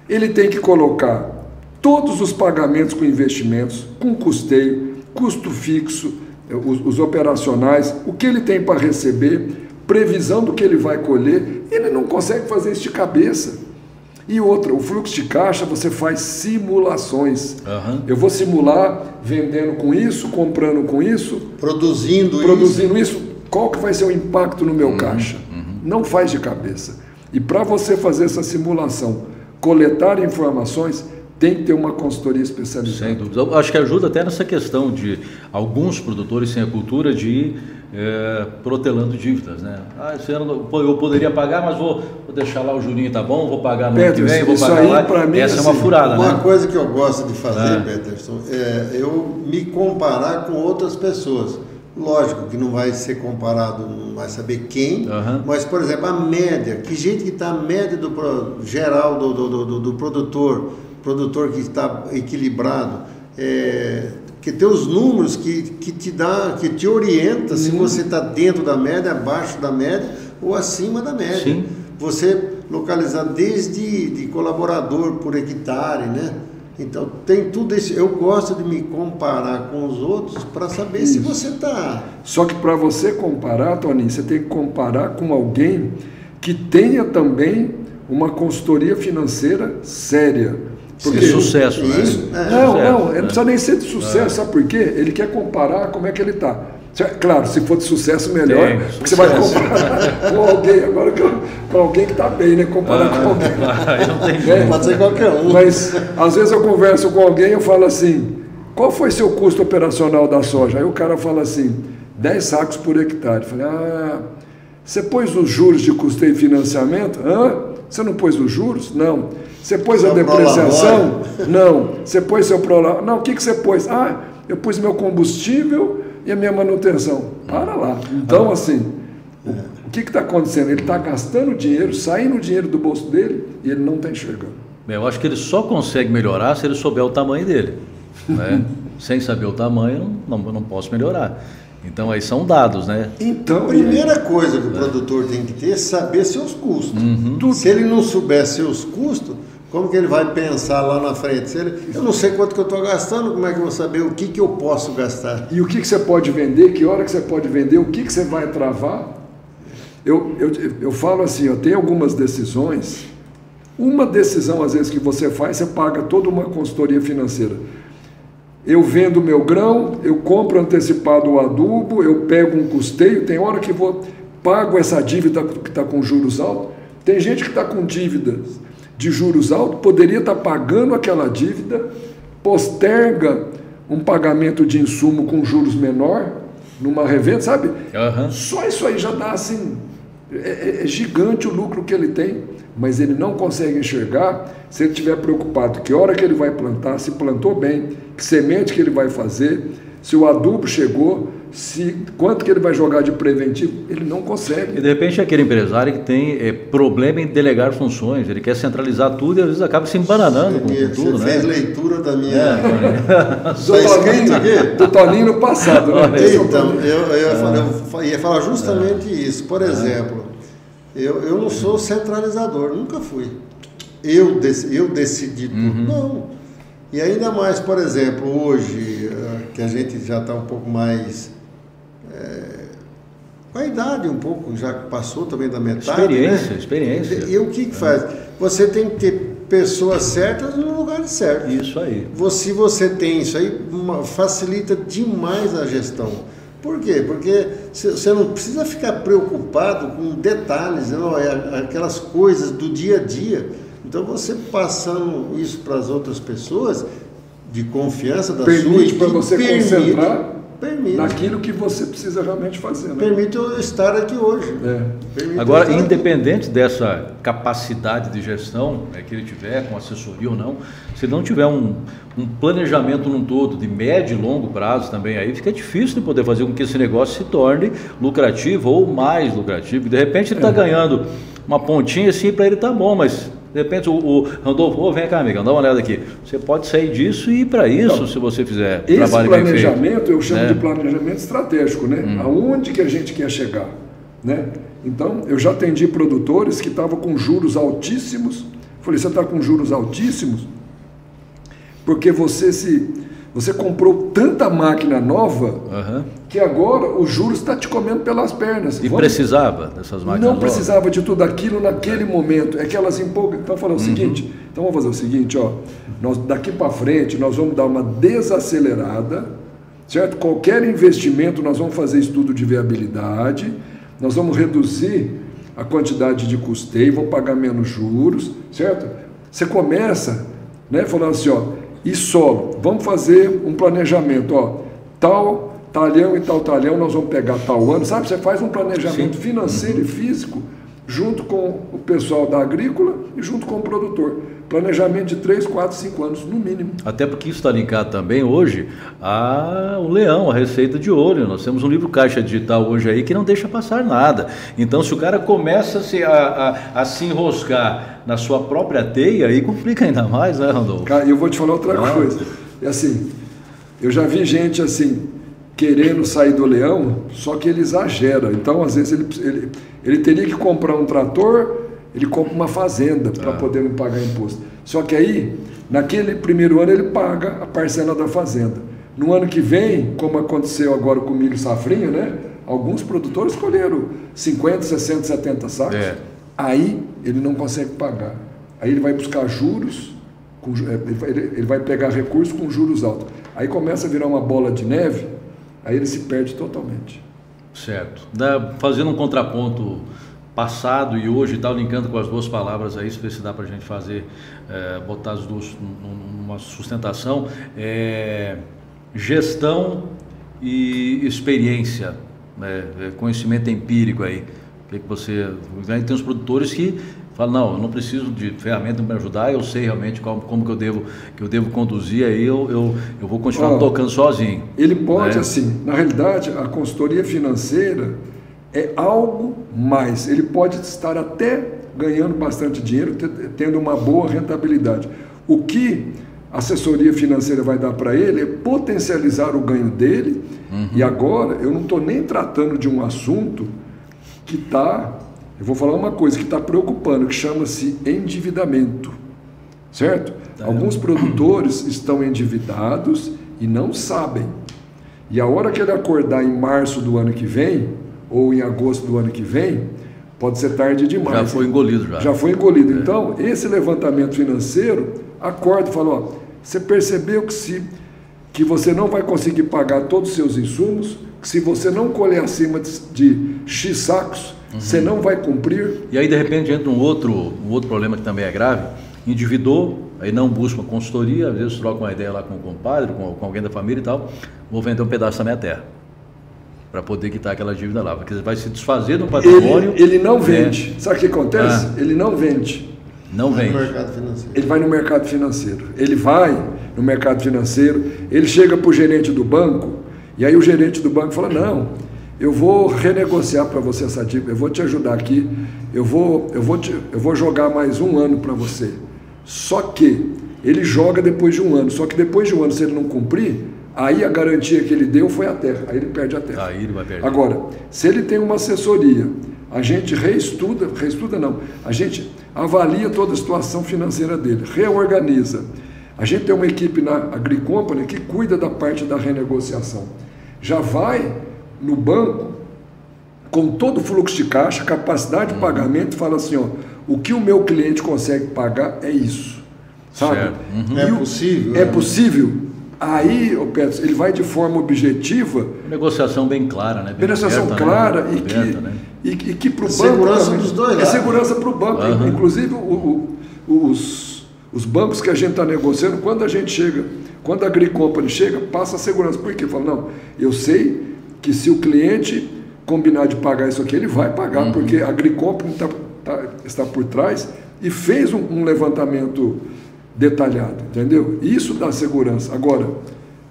ele tem que colocar todos os pagamentos com investimentos, com custeio, custo fixo, os operacionais, o que ele tem para receber, previsão do que ele vai colher, ele não consegue fazer isso de cabeça. E outra, o fluxo de caixa você faz simulações. Eu vou simular vendendo com isso, comprando com isso, produzindo isso. Qual que vai ser o impacto no meu caixa? Não faz de cabeça. E para você fazer essa simulação, coletar informações, tem que ter uma consultoria especializada. Sem dúvida. Eu acho que ajuda até nessa questão de alguns produtores sem a cultura de ir protelando dívidas, né? Esse ano eu poderia pagar, mas vou deixar lá o jurinho, tá bom? Vou pagar no ano que vem, vou pagar lá. Pra mim, essa é uma furada, uma coisa que eu gosto de fazer, Peterson, é eu me comparar com outras pessoas. Lógico que não vai ser comparado, não vai saber quem, mas, por exemplo, a média, que gente que está a média geral do produtor que está equilibrado, que tem os números que te orienta se você está dentro da média, abaixo da média ou acima da média. Sim. Você localizar desde de colaborador por hectare, né? Então tem tudo isso. Eu gosto de me comparar com os outros para saber se você está... Só que para você comparar, Toninho, você tem que comparar com alguém que tenha também uma consultoria financeira séria. Porque sucesso, né? Não precisa nem ser de sucesso, sabe por quê? Ele quer comparar como é que ele está. Claro, se for de sucesso, melhor, porque você vai comparar com alguém, agora com alguém que está bem, né? Comparar com alguém. Pode ser qualquer um. Mas, às vezes eu converso com alguém e eu falo assim, qual foi seu custo operacional da soja? Aí o cara fala assim, 10 sacos por hectare. Eu falei, você pôs os juros de custeio e financiamento? Você não pôs os juros? Não. Você pôs a depreciação? Não. Você pôs seu prolabore? Não. O que você pôs? Eu pus meu combustível e a minha manutenção. Para lá. Então, assim, o que está acontecendo? Ele está gastando dinheiro, saindo o dinheiro do bolso dele e ele não está enxergando. Eu acho que ele só consegue melhorar se ele souber o tamanho dele. Né? Sem saber o tamanho, não posso melhorar. Então, aí são dados, né? Então, a primeira coisa que o produtor tem que ter é saber seus custos. Se ele não souber seus custos, como que ele vai pensar lá na frente? Eu não sei quanto que eu estou gastando, como é que eu vou saber o que eu posso gastar? E o que você pode vender, que hora que você pode vender, o que você vai travar? Eu falo assim, tem algumas decisões, uma decisão às vezes que você faz, você paga toda uma consultoria financeira. Eu vendo meu grão, eu compro antecipado o adubo, eu pego um custeio, tem hora que pago essa dívida que está com juros altos. Tem gente que está com dívidas de juros altos, poderia estar pagando aquela dívida, posterga um pagamento de insumo com juros menor, numa revenda, sabe? Só isso aí já dá assim, é gigante o lucro que ele tem, mas ele não consegue enxergar se ele estiver preocupado que hora que ele vai plantar, se plantou bem, que semente que ele vai fazer, se o adubo chegou, quanto que ele vai jogar de preventivo, ele não consegue. E de repente é aquele empresário que tem problema em delegar funções, ele quer centralizar tudo e às vezes acaba se embananando com tudo, você né? fez leitura da minha... do Toninho no passado, né? Então, eu ia falar justamente isso. Por exemplo, eu não sou centralizador, nunca fui. Eu decidi tudo, não. E ainda mais, por exemplo, hoje, que a gente já está um pouco mais... com a idade um pouco, já passou também da metade, experiência. E o que faz? Você tem que ter pessoas certas no lugar certo. Isso aí. Se você tem isso aí, facilita demais a gestão. Por quê? Porque você não precisa ficar preocupado com detalhes, não, aquelas coisas do dia a dia. Então você passando isso para as outras pessoas, de confiança da permite para você concentrar naquilo que você precisa realmente fazer. Né? Permite eu estar aqui hoje. Agora, independente dessa capacidade de gestão que ele tiver, com assessoria ou não, se ele não tiver um planejamento num todo, de médio e longo prazo também, aí fica difícil de poder fazer com que esse negócio se torne lucrativo ou mais lucrativo. De repente ele está ganhando uma pontinha assim, para ele tá bom, mas... De repente o Randolfo, vem cá, amigão, dá uma olhada aqui. Você pode sair disso e ir para isso, então, se você fizer trabalho bem feito. Esse planejamento eu chamo de planejamento estratégico, né? Aonde que a gente quer chegar, né? Então, eu já atendi produtores que estavam com juros altíssimos. Falei, você está com juros altíssimos porque você comprou tanta máquina nova que agora o juros está te comendo pelas pernas. E precisava dessas máquinas Não novas? Precisava de tudo aquilo naquele momento. É que elas empolgam. Então, falando o seguinte, então vamos fazer o seguinte, daqui para frente nós vamos dar uma desacelerada, certo? Qualquer investimento nós vamos fazer estudo de viabilidade, nós vamos reduzir a quantidade de custeio, vamos pagar menos juros, certo? Você começa, né, falando assim, e solo, vamos fazer um planejamento, tal talhão e tal talhão, nós vamos pegar tal ano, sabe? Você faz um planejamento financeiro e físico junto com o pessoal da agrícola e junto com o produtor. Planejamento de 3, 4, 5 anos, no mínimo. Até porque isso está linkado também hoje ao leão, a receita de ouro. Nós temos um livro Caixa Digital hoje aí que não deixa passar nada. Então, se o cara começa a se enroscar na sua própria teia, aí complica ainda mais, né, Randolfo? Cara, eu vou te falar outra coisa. É assim, eu já vi gente assim, querendo sair do leão, só que ele exagera. Então, às vezes, ele teria que comprar um trator, ele compra uma fazenda para poder não pagar imposto. Só que aí, naquele primeiro ano, ele paga a parcela da fazenda. No ano que vem, como aconteceu agora com o milho safrinha, né? Alguns produtores escolheram 50, 60, 70 sacos. Aí, ele não consegue pagar. Aí ele vai buscar juros, ele vai pegar recursos com juros altos. Aí começa a virar uma bola de neve, aí ele se perde totalmente. Certo. Fazendo um contraponto passado e hoje, linkando com as duas palavras aí, ver se dá para a gente fazer, botar as duas numa sustentação, gestão e experiência, conhecimento empírico aí. Que você, tem os produtores que falam, não, eu não preciso de ferramenta para me ajudar, eu sei realmente como que eu devo conduzir, aí eu vou continuar tocando sozinho. Ele pode, assim, na realidade, a consultoria financeira é algo mais. Ele pode estar até ganhando bastante dinheiro, tendo uma boa rentabilidade. O que a assessoria financeira vai dar para ele é potencializar o ganho dele. E agora, eu não estou nem tratando de um assunto que está, eu vou falar uma coisa que está preocupando, que chama-se endividamento, certo? Alguns produtores estão endividados e não sabem. E a hora que ele acordar em março do ano que vem, ou em agosto do ano que vem, pode ser tarde demais. Já foi engolido. Já foi engolido. Então, esse levantamento financeiro, acorda e fala, você percebeu que você não vai conseguir pagar todos os seus insumos, que se você não colher acima de X sacos, você não vai cumprir. E aí, de repente, entra um outro problema que também é grave, endividou, aí não busca uma consultoria, às vezes troca uma ideia lá com o compadre, com alguém da família e tal, vou vender um pedaço da minha terra, para poder quitar aquela dívida lá, porque vai se desfazer do patrimônio. Ele não vende. Sabe o que acontece? Ele não vende. Não vende. Ele vai no mercado financeiro. Ele vai no mercado financeiro, ele chega para o gerente do banco, e aí o gerente do banco fala, não, eu vou renegociar para você essa dívida, eu vou te ajudar aqui, eu vou jogar mais um ano para você. Só que ele joga depois de um ano, só que depois de um ano, se ele não cumprir, aí a garantia que ele deu foi a terra, aí ele perde a terra. Aí ele vai perder. Agora, se ele tem uma assessoria, a gente reestuda não, a gente avalia toda a situação financeira dele, reorganiza. A gente tem uma equipe na AgriCompany que cuida da parte da renegociação. Já vai no banco com todo o fluxo de caixa, capacidade de pagamento, fala assim, ó, o que o meu cliente consegue pagar é isso, sabe? É possível. É possível. Aí, Pedro, ele vai de forma objetiva. Negociação bem clara, né? Bem negociação aberta, clara, né? e que para o banco... Segurança dos dois lados. É segurança para o banco. Inclusive, os bancos que a gente está negociando, quando a AgriCompany chega, passa a segurança. Por quê? Fala, não, eu sei que se o cliente combinar de pagar isso aqui, ele vai pagar, porque a AgriCompany está por trás e fez um levantamento detalhado, entendeu? Isso dá segurança. Agora,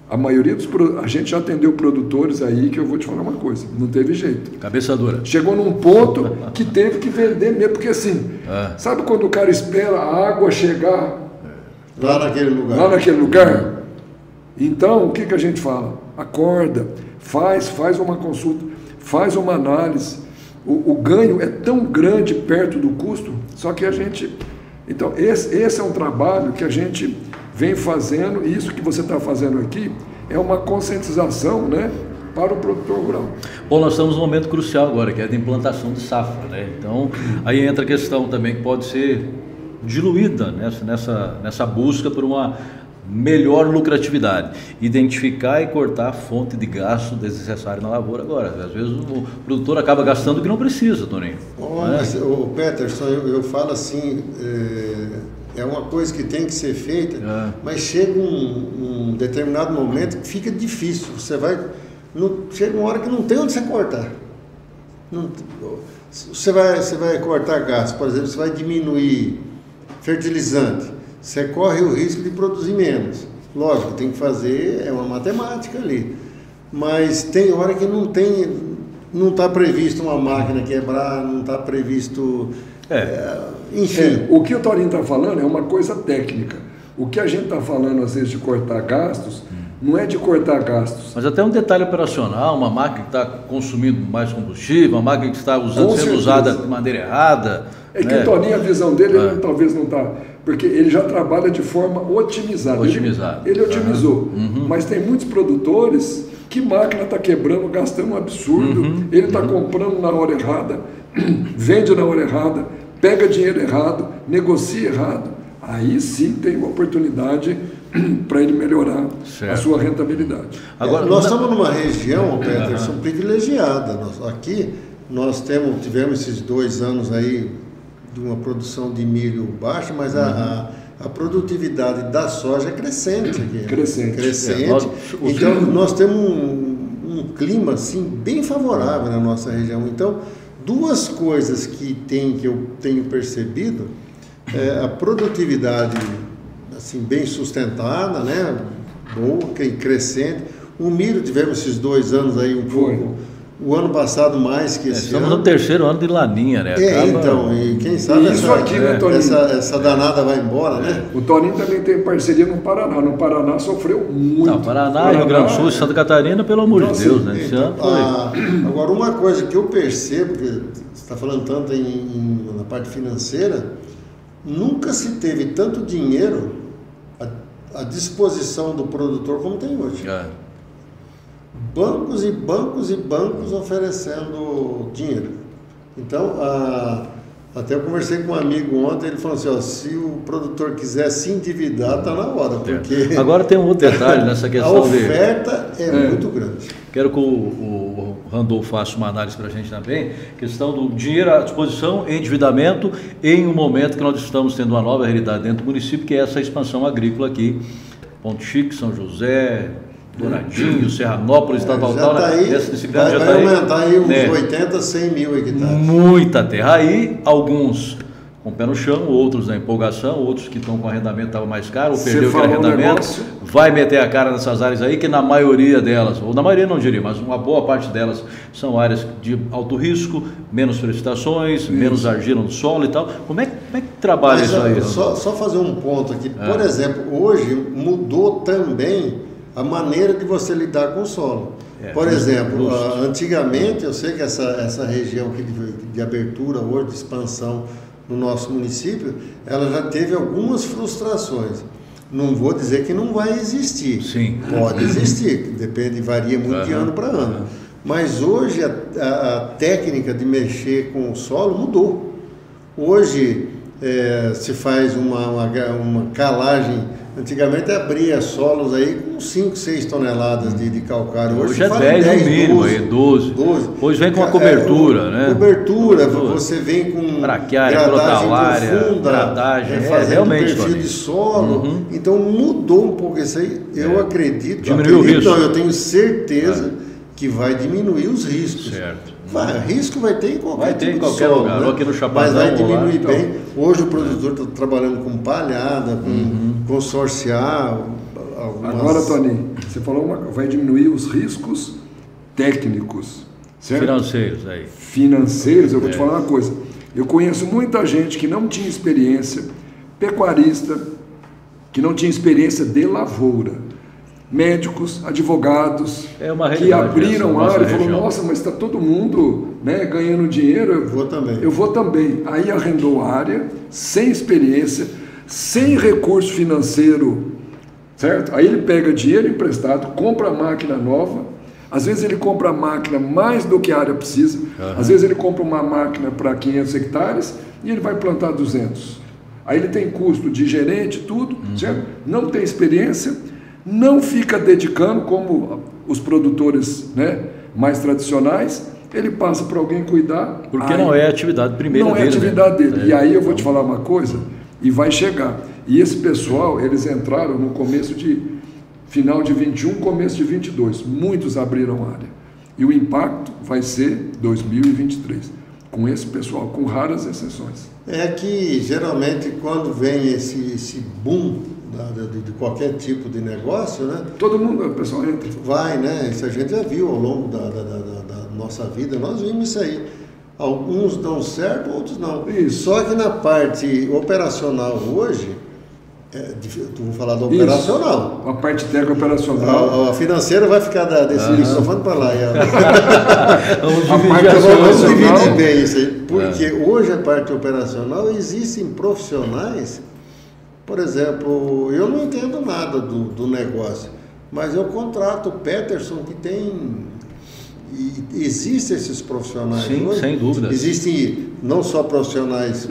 a maioria a gente já atendeu produtores aí que eu vou te falar uma coisa, não teve jeito. Cabeça dura. Chegou num ponto que teve que vender mesmo, porque assim, sabe quando o cara espera a água chegar lá naquele lugar? Lá naquele lugar? Então, o que a gente fala? Acorda, faz uma consulta, faz uma análise. O ganho é tão grande perto do custo, só que a gente... Então, esse é um trabalho que a gente vem fazendo, e isso que você está fazendo aqui é uma conscientização, né, para o produtor rural. Bom, nós estamos num momento crucial agora, que é a de implantação de safra, né? Então, aí entra a questão também que pode ser diluída nessa busca por uma melhor lucratividade, identificar e cortar a fonte de gasto desnecessário na lavoura agora. Às vezes o produtor acaba gastando o que não precisa, Toninho. Mas, Peterson, eu falo assim, é uma coisa que tem que ser feita, mas chega um determinado momento que fica difícil. Chega uma hora que não tem onde você cortar. Você vai cortar gasto, por exemplo, você vai diminuir fertilizante. Você corre o risco de produzir menos. Lógico, tem que fazer, é uma matemática ali. Mas tem hora que não está previsto uma máquina quebrar, não está previsto... enfim. O que o Toninho está falando é uma coisa técnica. O que a gente está falando, às vezes, de cortar gastos, não é de cortar gastos. Mas até um detalhe operacional, uma máquina que está consumindo mais combustível, uma máquina que está sendo usada de maneira errada... É que o Toninho, a visão dele, ele talvez não está... Porque ele já trabalha de forma otimizada. Ele otimizou. Mas tem muitos produtores que máquina está quebrando, gastando um absurdo. Ele está comprando na hora errada, vende na hora errada, pega dinheiro errado, negocia errado. Aí sim tem uma oportunidade para ele melhorar a sua rentabilidade. Agora, nós estamos numa região, Peterson, privilegiada. Aqui nós tivemos esses 2 anos aí de uma produção de milho baixa, mas a produtividade da soja é crescente aqui. Crescente. Então, nós temos um clima assim, bem favorável na nossa região. Então, 2 coisas que eu tenho percebido, a produtividade assim, bem sustentada, né? Boa, crescente. O milho, tivemos esses 2 anos aí um pouco... O ano passado mais que esse estamos ano. no 3º ano de laninha, né? Então, e quem sabe essa danada vai embora, né? O Toninho também tem parceria no Paraná. No Paraná sofreu muito. Não, Paraná, Rio Grande do Sul e Santa Catarina, pelo amor de Deus, né? Agora, uma coisa que eu percebo, que você está falando tanto na parte financeira, nunca se teve tanto dinheiro à disposição do produtor como tem hoje. Bancos e bancos e bancos oferecendo dinheiro. Então, até eu conversei com um amigo ontem, ele falou assim, se o produtor quiser se endividar, está na hora, porque... Agora tem um outro detalhe nessa questão a oferta é muito grande. Quero que o Randolfo faça uma análise para a gente também, questão do dinheiro à disposição, endividamento, em um momento que nós estamos tendo uma nova realidade dentro do município, que é essa expansão agrícola aqui, Ponto Chique, São José, Douradinho, Serranópolis, tal, né? Vai aumentar aí uns 80, 100 mil hectares. Muita terra aí, alguns com o pé no chão, outros na empolgação, outros que estão com arrendamento estava mais caro, ou perdeu aquele arrendamento, vai meter a cara nessas áreas aí, que na maioria delas, ou na maioria não diria, mas uma boa parte delas são áreas de alto risco, menos precipitações, menos argila no solo e tal. Como é que trabalha isso aí? Só fazer um ponto aqui. Por exemplo, hoje mudou também a maneira de você lidar com o solo. Por exemplo, antigamente, eu sei que essa região aqui de abertura hoje, de expansão no nosso município, ela já teve algumas frustrações. Não vou dizer que não vai existir. Sim. Pode existir, depende, varia muito de ano para ano. Mas hoje a técnica de mexer com o solo mudou. Hoje se faz uma calagem. Antigamente abria solos aí com 5, 6 toneladas de calcário. Hoje é 10 no mínimo, 12. Hoje vem com a cobertura, né? Cobertura, você vem com braquiária, gradagem profunda, gradagem, fazendo realmente, perfil de solo. Então mudou um pouco isso aí. Eu acredito, diminuiu o risco. Não, eu tenho certeza que vai diminuir os riscos. Certo. Risco vai ter em qualquer tipo em qualquer de solo, lugar, né? aqui no Chapadão, mas vai diminuir lá, bem. Hoje o produtor está trabalhando com palhada, com consorciar. Agora, Toninho, você falou vai diminuir os riscos técnicos, certo? Financeiros, eu vou te falar uma coisa. Eu conheço muita gente que não tinha experiência, pecuarista, que não tinha experiência de lavoura. Médicos, advogados, que abriram área e falaram, nossa, mas está todo mundo, né, ganhando dinheiro, eu vou também. Aí arrendou área, sem experiência, sem recurso financeiro, certo? Aí ele pega dinheiro emprestado, compra a máquina nova, às vezes ele compra a máquina mais do que a área precisa, às vezes ele compra uma máquina para 500 hectares e ele vai plantar 200. Aí ele tem custo de gerente, tudo, certo? Não tem experiência, não fica dedicando como os produtores, né, mais tradicionais, ele passa para alguém cuidar. Porque não é a atividade primeira dele. Não é a atividade dele. E aí eu vou te falar uma coisa, e vai chegar. E esse pessoal, eles entraram no final de 21, começo de 22. Muitos abriram área. E o impacto vai ser 2023, com esse pessoal, com raras exceções. É que geralmente quando vem esse boom de qualquer tipo de negócio, né? Todo mundo, o pessoal entra. Vai, né? Isso a gente já viu ao longo da nossa vida, nós vimos isso aí. Alguns dão certo, outros não. Isso. Só que na parte operacional hoje, vou falar da operacional. A parte técnica operacional. A financeira vai ficar desse microfone para lá. Vamos dividir bem isso aí. Porque hoje a parte operacional, existem profissionais. Por exemplo, eu não entendo nada do negócio, mas eu contrato o Peterson, que tem... Existem esses profissionais. Sim, hoje. Sem dúvida. Existem não só profissionais,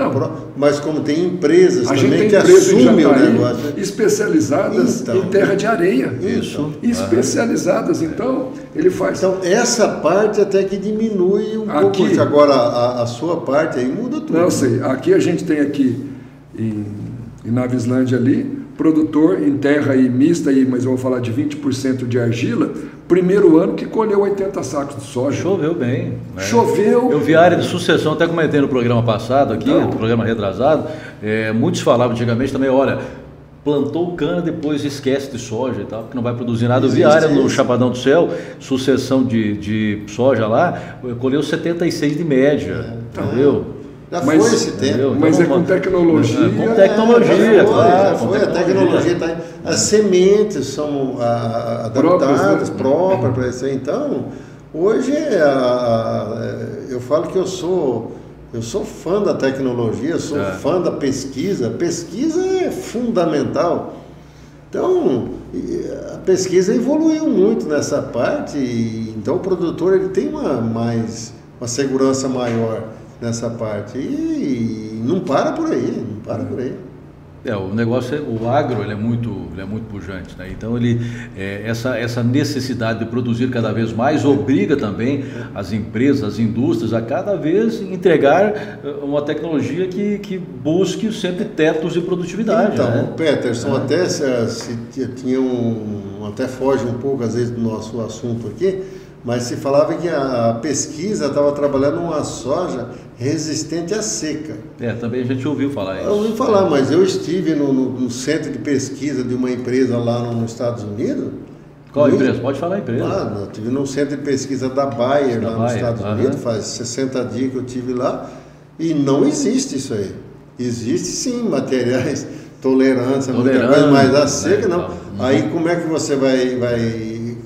mas como tem empresas também que assumem o negócio. Especializadas em terra de areia. Isso. Especializadas, então, ele faz... Então, essa parte até que diminui um pouco. Agora, a sua parte aí muda tudo. Não, eu sei. Aqui a gente tem em Navislândia ali, produtor em terra aí mista, mas eu vou falar de 20% de argila, primeiro ano que colheu 80 sacos de soja. Choveu bem. Né? Choveu. Eu vi a área de sucessão, até comentei no programa passado aqui, no programa retrasado, muitos falavam antigamente também, olha, plantou cana, depois esquece de soja e tal, porque não vai produzir nada. Eu vi a área no Chapadão do Céu, sucessão de soja lá, colheu 76 de média, entendeu? Já foi esse tempo. Mas é com tecnologia. Com tecnologia, claro. A tecnologia está aí. As sementes são adaptadas, próprias para isso. Então, hoje eu falo que eu sou fã da tecnologia, sou fã da pesquisa. A pesquisa é fundamental. Então, a pesquisa evoluiu muito nessa parte. Então, o produtor ele tem uma segurança maior nessa parte. E não para por aí, O negócio, o agro, ele é muito pujante, né? Então essa necessidade de produzir cada vez mais obriga também as empresas, as indústrias a cada vez entregar uma tecnologia que busque sempre tetos de produtividade. Então, né? Peterson, até até foge um pouco às vezes do nosso assunto aqui, mas se falava que a pesquisa estava trabalhando uma soja resistente à seca. Também a gente ouviu falar isso. Eu ouvi falar, mas eu estive no centro de pesquisa de uma empresa lá nos Estados Unidos. Qual empresa? Pode falar a empresa. Eu estive no centro de pesquisa da Bayer, lá nos Estados Unidos, faz 60 dias que eu estive lá, e não existe isso aí. Existe sim materiais tolerantes a muita coisa, mas a seca não. Aí como é que você vai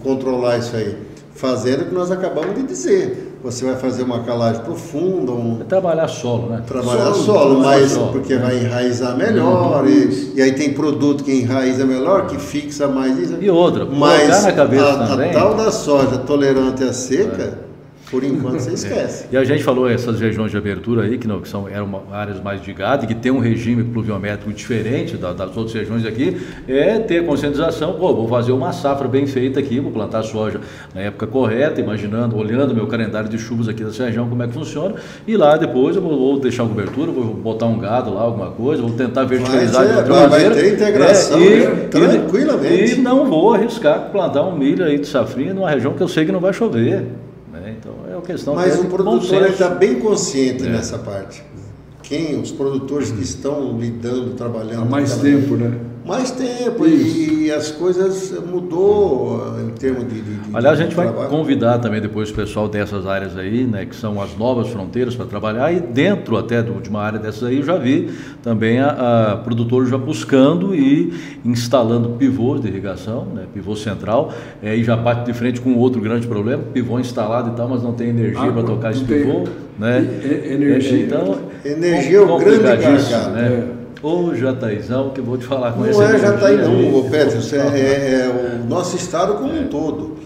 controlar isso aí? Fazendo o que nós acabamos de dizer. Você vai fazer uma calagem profunda. Trabalhar solo, né? Trabalhar solo, mas porque vai enraizar melhor. E aí tem produto que enraiza melhor, que fixa mais isso. E outra, mas na cabeça também. A tal da soja tolerante à seca, por enquanto você esquece. E a gente falou essas regiões de abertura aí, que eram áreas mais de gado, que tem um regime pluviométrico diferente das outras regiões aqui, ter a conscientização, vou fazer uma safra bem feita aqui, vou plantar soja na época correta, imaginando, olhando meu calendário de chuvas aqui dessa região, como é que funciona, e lá depois eu vou deixar uma cobertura, vou botar um gado lá, alguma coisa, vou tentar verticalizar de outra maneira. Vai ter integração, tranquilamente. E não vou arriscar plantar um milho aí de safrinha numa região que eu sei que não vai chover. Então é uma questão. Mas o produtor está bem consciente nessa parte. Os produtores que estão lidando, trabalhando há mais tempo, né? Mais tempo e as coisas mudou em termos de aliás, a gente vai trabalho. Convidar também depois o pessoal dessas áreas aí, né, que são as novas fronteiras para trabalhar, e dentro até de uma área dessas aí eu já vi também a produtor já buscando e instalando pivôs de irrigação, né, pivô central, e já parte de frente com outro grande problema, pivô instalado e tal, mas não tem energia para tocar esse pivô, né? Energia. Então, energia é o grande gargalo, né? Ô Jataizão, que eu vou te falar com esse. Não é Jataí não, Peterson, é o nosso estado como um todo.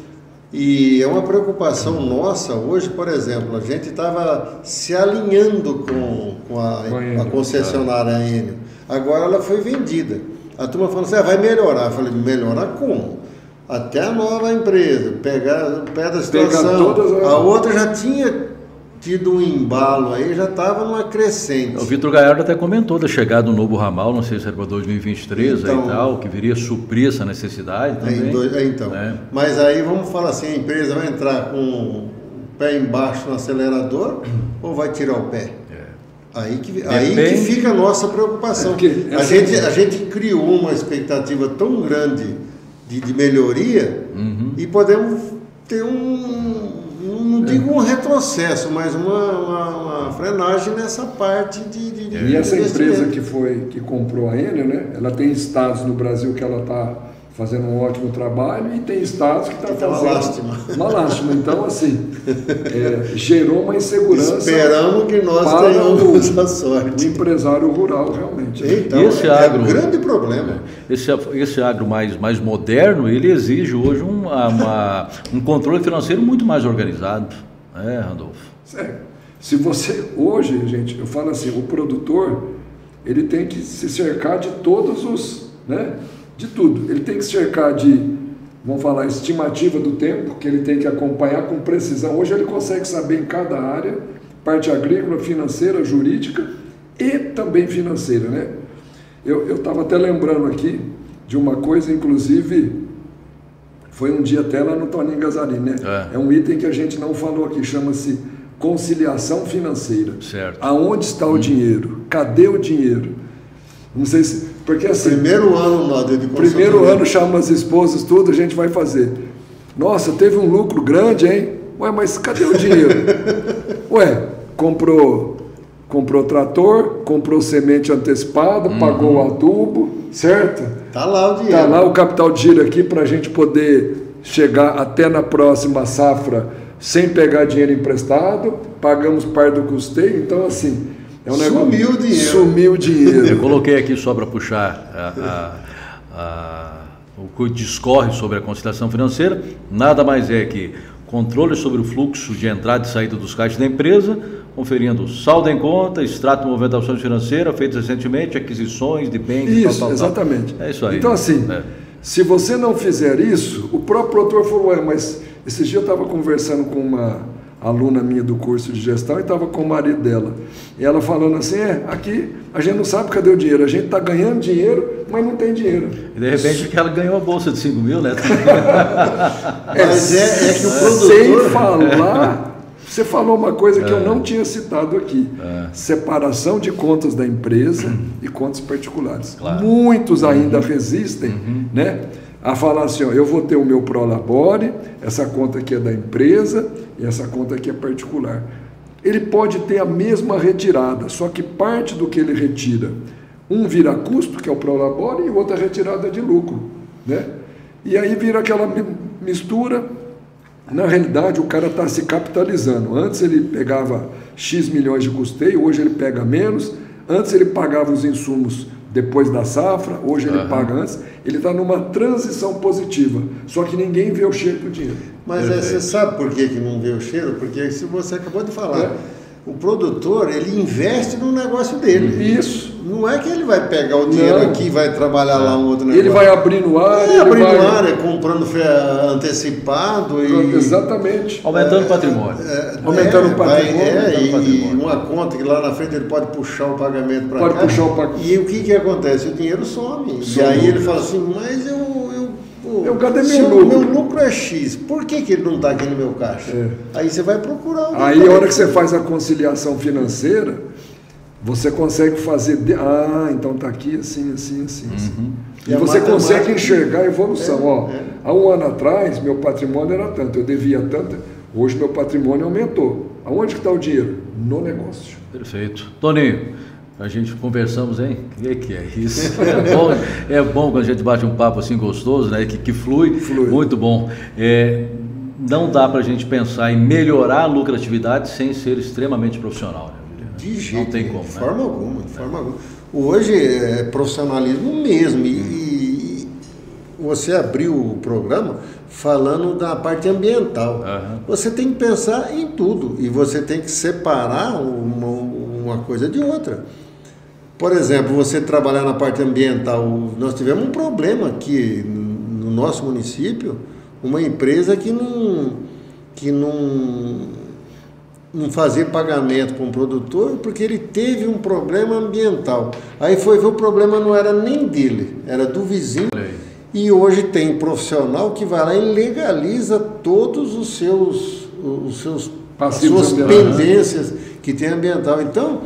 E é uma preocupação nossa hoje, por exemplo, a gente estava se alinhando com a concessionária Enel. Agora ela foi vendida. A turma falou assim, vai melhorar. Eu falei, melhorar como? Até a nova empresa, pegar o pé da situação. A outra já tinha tido um embalo aí, já estava numa crescente. O Vitor Galhardo até comentou da chegada do novo ramal, não sei se era para 2023 então, aí e tal, que viria suprir essa necessidade também. Então, mas aí vamos falar assim, a empresa vai entrar com o pé embaixo no acelerador ou vai tirar o pé? Aí que fica a nossa preocupação. A gente criou uma expectativa tão grande de melhoria e podemos ter não digo um retrocesso, mas uma frenagem nessa parte de E essa empresa que comprou a Enel, né? Ela tem estados no Brasil que ela está fazendo um ótimo trabalho e tem estados que está fazendo uma lástima. Então, assim, gerou uma insegurança. Esperamos que nós tenhamos a sorte. O empresário rural, realmente. Então, esse agro, um grande problema. Esse agro mais moderno, ele exige hoje um controle financeiro muito mais organizado, né, Randolfo? Se você, hoje, gente, eu falo assim, o produtor, ele tem que se cercar de todos os, né? De tudo. Ele tem que se cercar de, vamos falar, estimativa do tempo, que ele tem que acompanhar com precisão. Hoje ele consegue saber em cada área, parte agrícola, financeira, jurídica e também financeira, né? Eu estava até lembrando aqui de uma coisa, inclusive, foi um dia até lá no Toninho Gazarini, né? É um item que a gente não falou aqui, chama-se conciliação financeira. Certo. Aonde está o dinheiro? Cadê o dinheiro? Não sei se... Porque assim... Primeiro ano chama as esposas, tudo, a gente vai fazer. Nossa, teve um lucro grande, hein? Ué, mas cadê o dinheiro? Ué, comprou trator, comprou semente antecipada, pagou o adubo, certo? Tá lá o dinheiro. Tá lá o capital de giro aqui para a gente poder chegar até na próxima safra sem pegar dinheiro emprestado, pagamos parte do custeio, então assim... É um Sumiu o dinheiro. Eu coloquei aqui só para puxar o que discorre sobre a conciliação financeira, nada mais é que controle sobre o fluxo de entrada e saída dos caixas da empresa, conferindo saldo em conta, extrato de movimentações financeiras feitas recentemente, aquisições de bens... Isso, exatamente. É isso aí. Então, assim, se você não fizer isso, o próprio produtor falou, mas esse dia eu estava conversando com uma aluna minha do curso de gestão e estava com o marido dela. E ela falando assim, aqui a gente não sabe cadê o dinheiro, a gente está ganhando dinheiro, mas não tem dinheiro. E de repente que ela ganhou a bolsa de 5 mil, né? Mas é que o produtor... Sem falar, você falou uma coisa que eu não tinha citado aqui. Separação de contas da empresa e contas particulares. Claro. Muitos ainda resistem, né? A falar assim, eu vou ter o meu Prolabore, essa conta aqui é da empresa e essa conta aqui é particular. Ele pode ter a mesma retirada, só que parte do que ele retira, um vira custo, que é o Prolabore, e outra retirada de lucro, né? E aí vira aquela mistura. Na realidade, o cara está se capitalizando. Antes ele pegava X milhões de custeio, hoje ele pega menos. Antes ele pagava os insumos depois da safra, hoje ele paga antes. Ele está numa transição positiva, só que ninguém vê o cheiro do dinheiro. Mas você sabe por que não vê o cheiro? Porque se você acabou de falar, o produtor, ele investe no negócio dele. Isso. Não é que ele vai pegar o dinheiro aqui e vai trabalhar lá um outro negócio. Ele vai abrir no ar. Comprando antecipado. Exatamente. Aumentando o patrimônio. Aumentando o patrimônio. E uma conta que lá na frente ele pode puxar o pagamento para cá. Pode puxar o pagamento. E o que acontece? O dinheiro some. E aí ele fala assim, mas cadê se meu o lucro? meu lucro é X, por que ele não está aqui no meu caixa? Aí você vai procurar. Aí a hora que você faz a conciliação financeira, você consegue fazer... então está aqui assim. E você consegue enxergar a evolução. Há um ano atrás, meu patrimônio era tanto, eu devia tanto, hoje meu patrimônio aumentou. Aonde que está o dinheiro? No negócio. Perfeito. Toninho, a gente conversamos, hein? O que é isso? É bom quando a gente bate um papo assim gostoso, né? Que flui. Muito bom. Não dá para a gente pensar em melhorar a lucratividade sem ser extremamente profissional, né? De jeito, não tem como, de forma alguma. Hoje é profissionalismo mesmo. E você abriu o programa falando da parte ambiental. Você tem que pensar em tudo e você tem que separar uma coisa de outra. Por exemplo, você trabalhar na parte ambiental, nós tivemos um problema aqui no nosso município, uma empresa que não fazer pagamento para um produtor porque ele teve um problema ambiental. Aí foi ver, o problema não era nem dele, era do vizinho. E hoje tem profissional que vai lá e legaliza todos as suas pendências que tem ambiental. Então,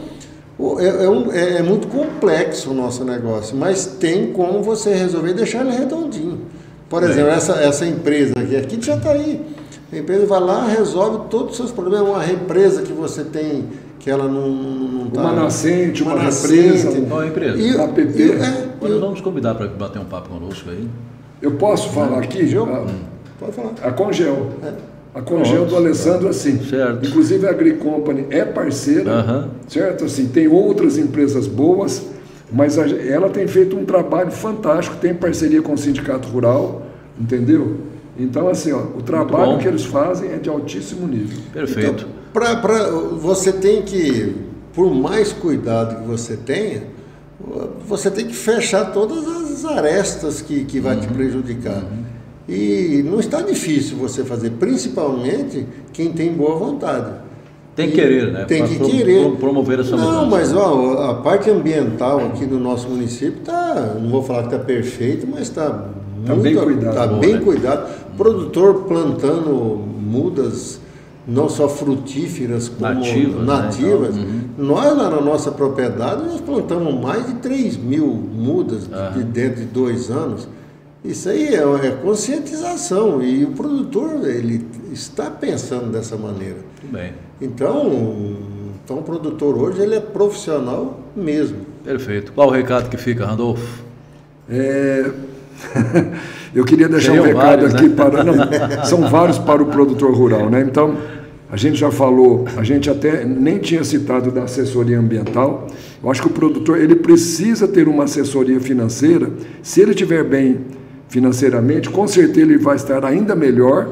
é muito complexo o nosso negócio, mas tem como você resolver e deixar ele redondinho. Por exemplo, essa empresa aqui de Jataí, a empresa vai lá, resolve todos os seus problemas. Uma represa que você tem, que ela não está... Uma nascente, uma represa. Uma empresa. Nós vamos convidar para bater um papo conosco aí. Eu posso falar aqui? Pode falar. A Congel. A Congel do Alessandro, assim. Certo. Inclusive a AgriCompany é parceira, certo? Assim, tem outras empresas boas, mas ela tem feito um trabalho fantástico, tem parceria com o Sindicato Rural, entendeu? Então, assim, o trabalho que eles fazem é de altíssimo nível. Perfeito. Então, você tem que, por mais cuidado que você tenha, você tem que fechar todas as arestas que vai te prejudicar. E não está difícil você fazer, principalmente quem tem boa vontade. Tem que querer, né? Tem que querer. Promover essa mudança. Não, mas a parte ambiental aqui do nosso município está, não vou falar que está perfeito, mas está bem cuidado. Está bem cuidado. Produtor plantando mudas, não só frutíferas, como nativas. Né? Nós, lá na nossa propriedade, nós plantamos mais de 3.000 mudas dentro de 2 anos. Isso aí é conscientização e o produtor ele está pensando dessa maneira. Muito bem. Então o produtor hoje ele é profissional mesmo. Perfeito. Qual o recado que fica, Randolfo? Eu queria deixar um recado aqui para... Não, são vários para o produtor rural, né? Então, a gente já falou, a gente até nem tinha citado da assessoria ambiental. Eu acho que o produtor ele precisa ter uma assessoria financeira. Se ele estiver bem financeiramente, com certeza ele vai estar ainda melhor.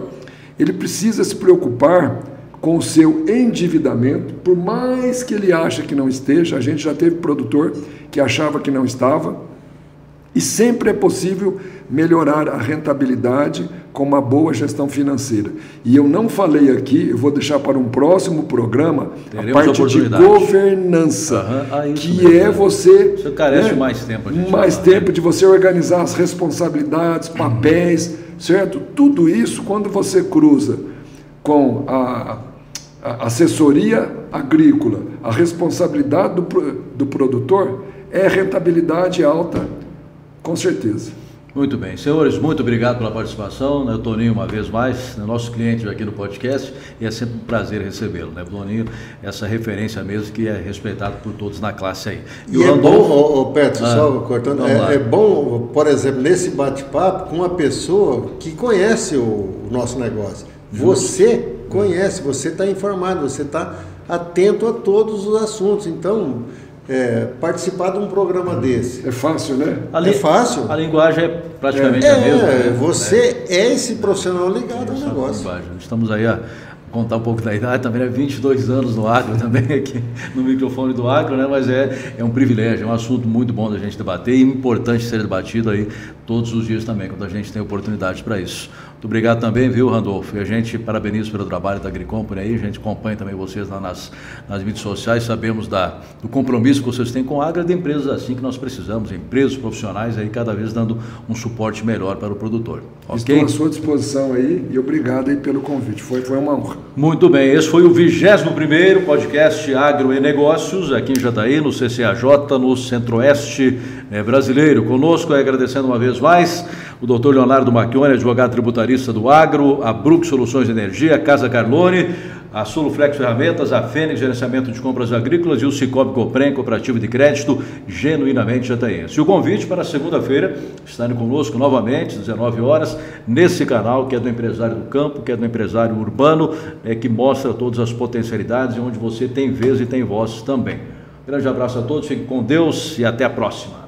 Ele precisa se preocupar com o seu endividamento, por mais que ele ache que não esteja. A gente já teve produtor que achava que não estava, e sempre é possível melhorar a rentabilidade com uma boa gestão financeira. E eu não falei aqui, eu vou deixar para um próximo programa, a parte de governança, que é você carece mais tempo. Mais tempo de você organizar as responsabilidades, papéis, certo? Tudo isso, quando você cruza com a assessoria agrícola, a responsabilidade do produtor, é rentabilidade alta, com certeza. Muito bem. Senhores, muito obrigado pela participação, né? O Toninho, uma vez mais, nosso cliente aqui no podcast, e é sempre um prazer recebê-lo, né? O Toninho, essa referência mesmo que é respeitado por todos na classe aí. E é bom, Petro, só cortando, é bom, por exemplo, nesse bate-papo, com uma pessoa que conhece o nosso negócio. Você conhece, você está informado, você está atento a todos os assuntos. Então, participar de um programa desse. É fácil, né? É fácil. A linguagem é praticamente a mesma. Você é esse profissional ligado ao negócio. Estamos aí a contar um pouco da idade, também 22 anos no agro, também aqui no microfone do agro, né? Mas é um privilégio, é um assunto muito bom da gente debater e importante ser debatido aí todos os dias também, quando a gente tem oportunidade para isso. Muito obrigado também, viu, Randolfo? E a gente parabeniza pelo trabalho da AgriCompany aí, a gente acompanha também vocês lá nas mídias sociais, sabemos do compromisso que vocês têm com a agro, de empresas assim que nós precisamos, empresas profissionais aí cada vez dando um suporte melhor para o produtor. Okay? Estou à sua disposição aí e obrigado aí pelo convite, foi uma honra. Muito bem, esse foi o 21º podcast Agro e Negócios, aqui em Jataí, no CCAJ, no Centro-Oeste brasileiro. Conosco, agradecendo uma vez mais, o Dr. Leonardo Macchione, advogado tributarista do agro, a Brux Soluções de Energia, a Casa Carlone, a Soluflex Ferramentas, a Fênix Gerenciamento de Compras Agrícolas e o Cicobi Copren, Cooperativa de Crédito, genuinamente jataiense. E o convite para segunda-feira, estarem conosco novamente, às 19 horas, nesse canal que é do empresário do campo, que é do empresário urbano, que mostra todas as potencialidades e onde você tem vez e tem voz também. Grande abraço a todos, fiquem com Deus e até a próxima.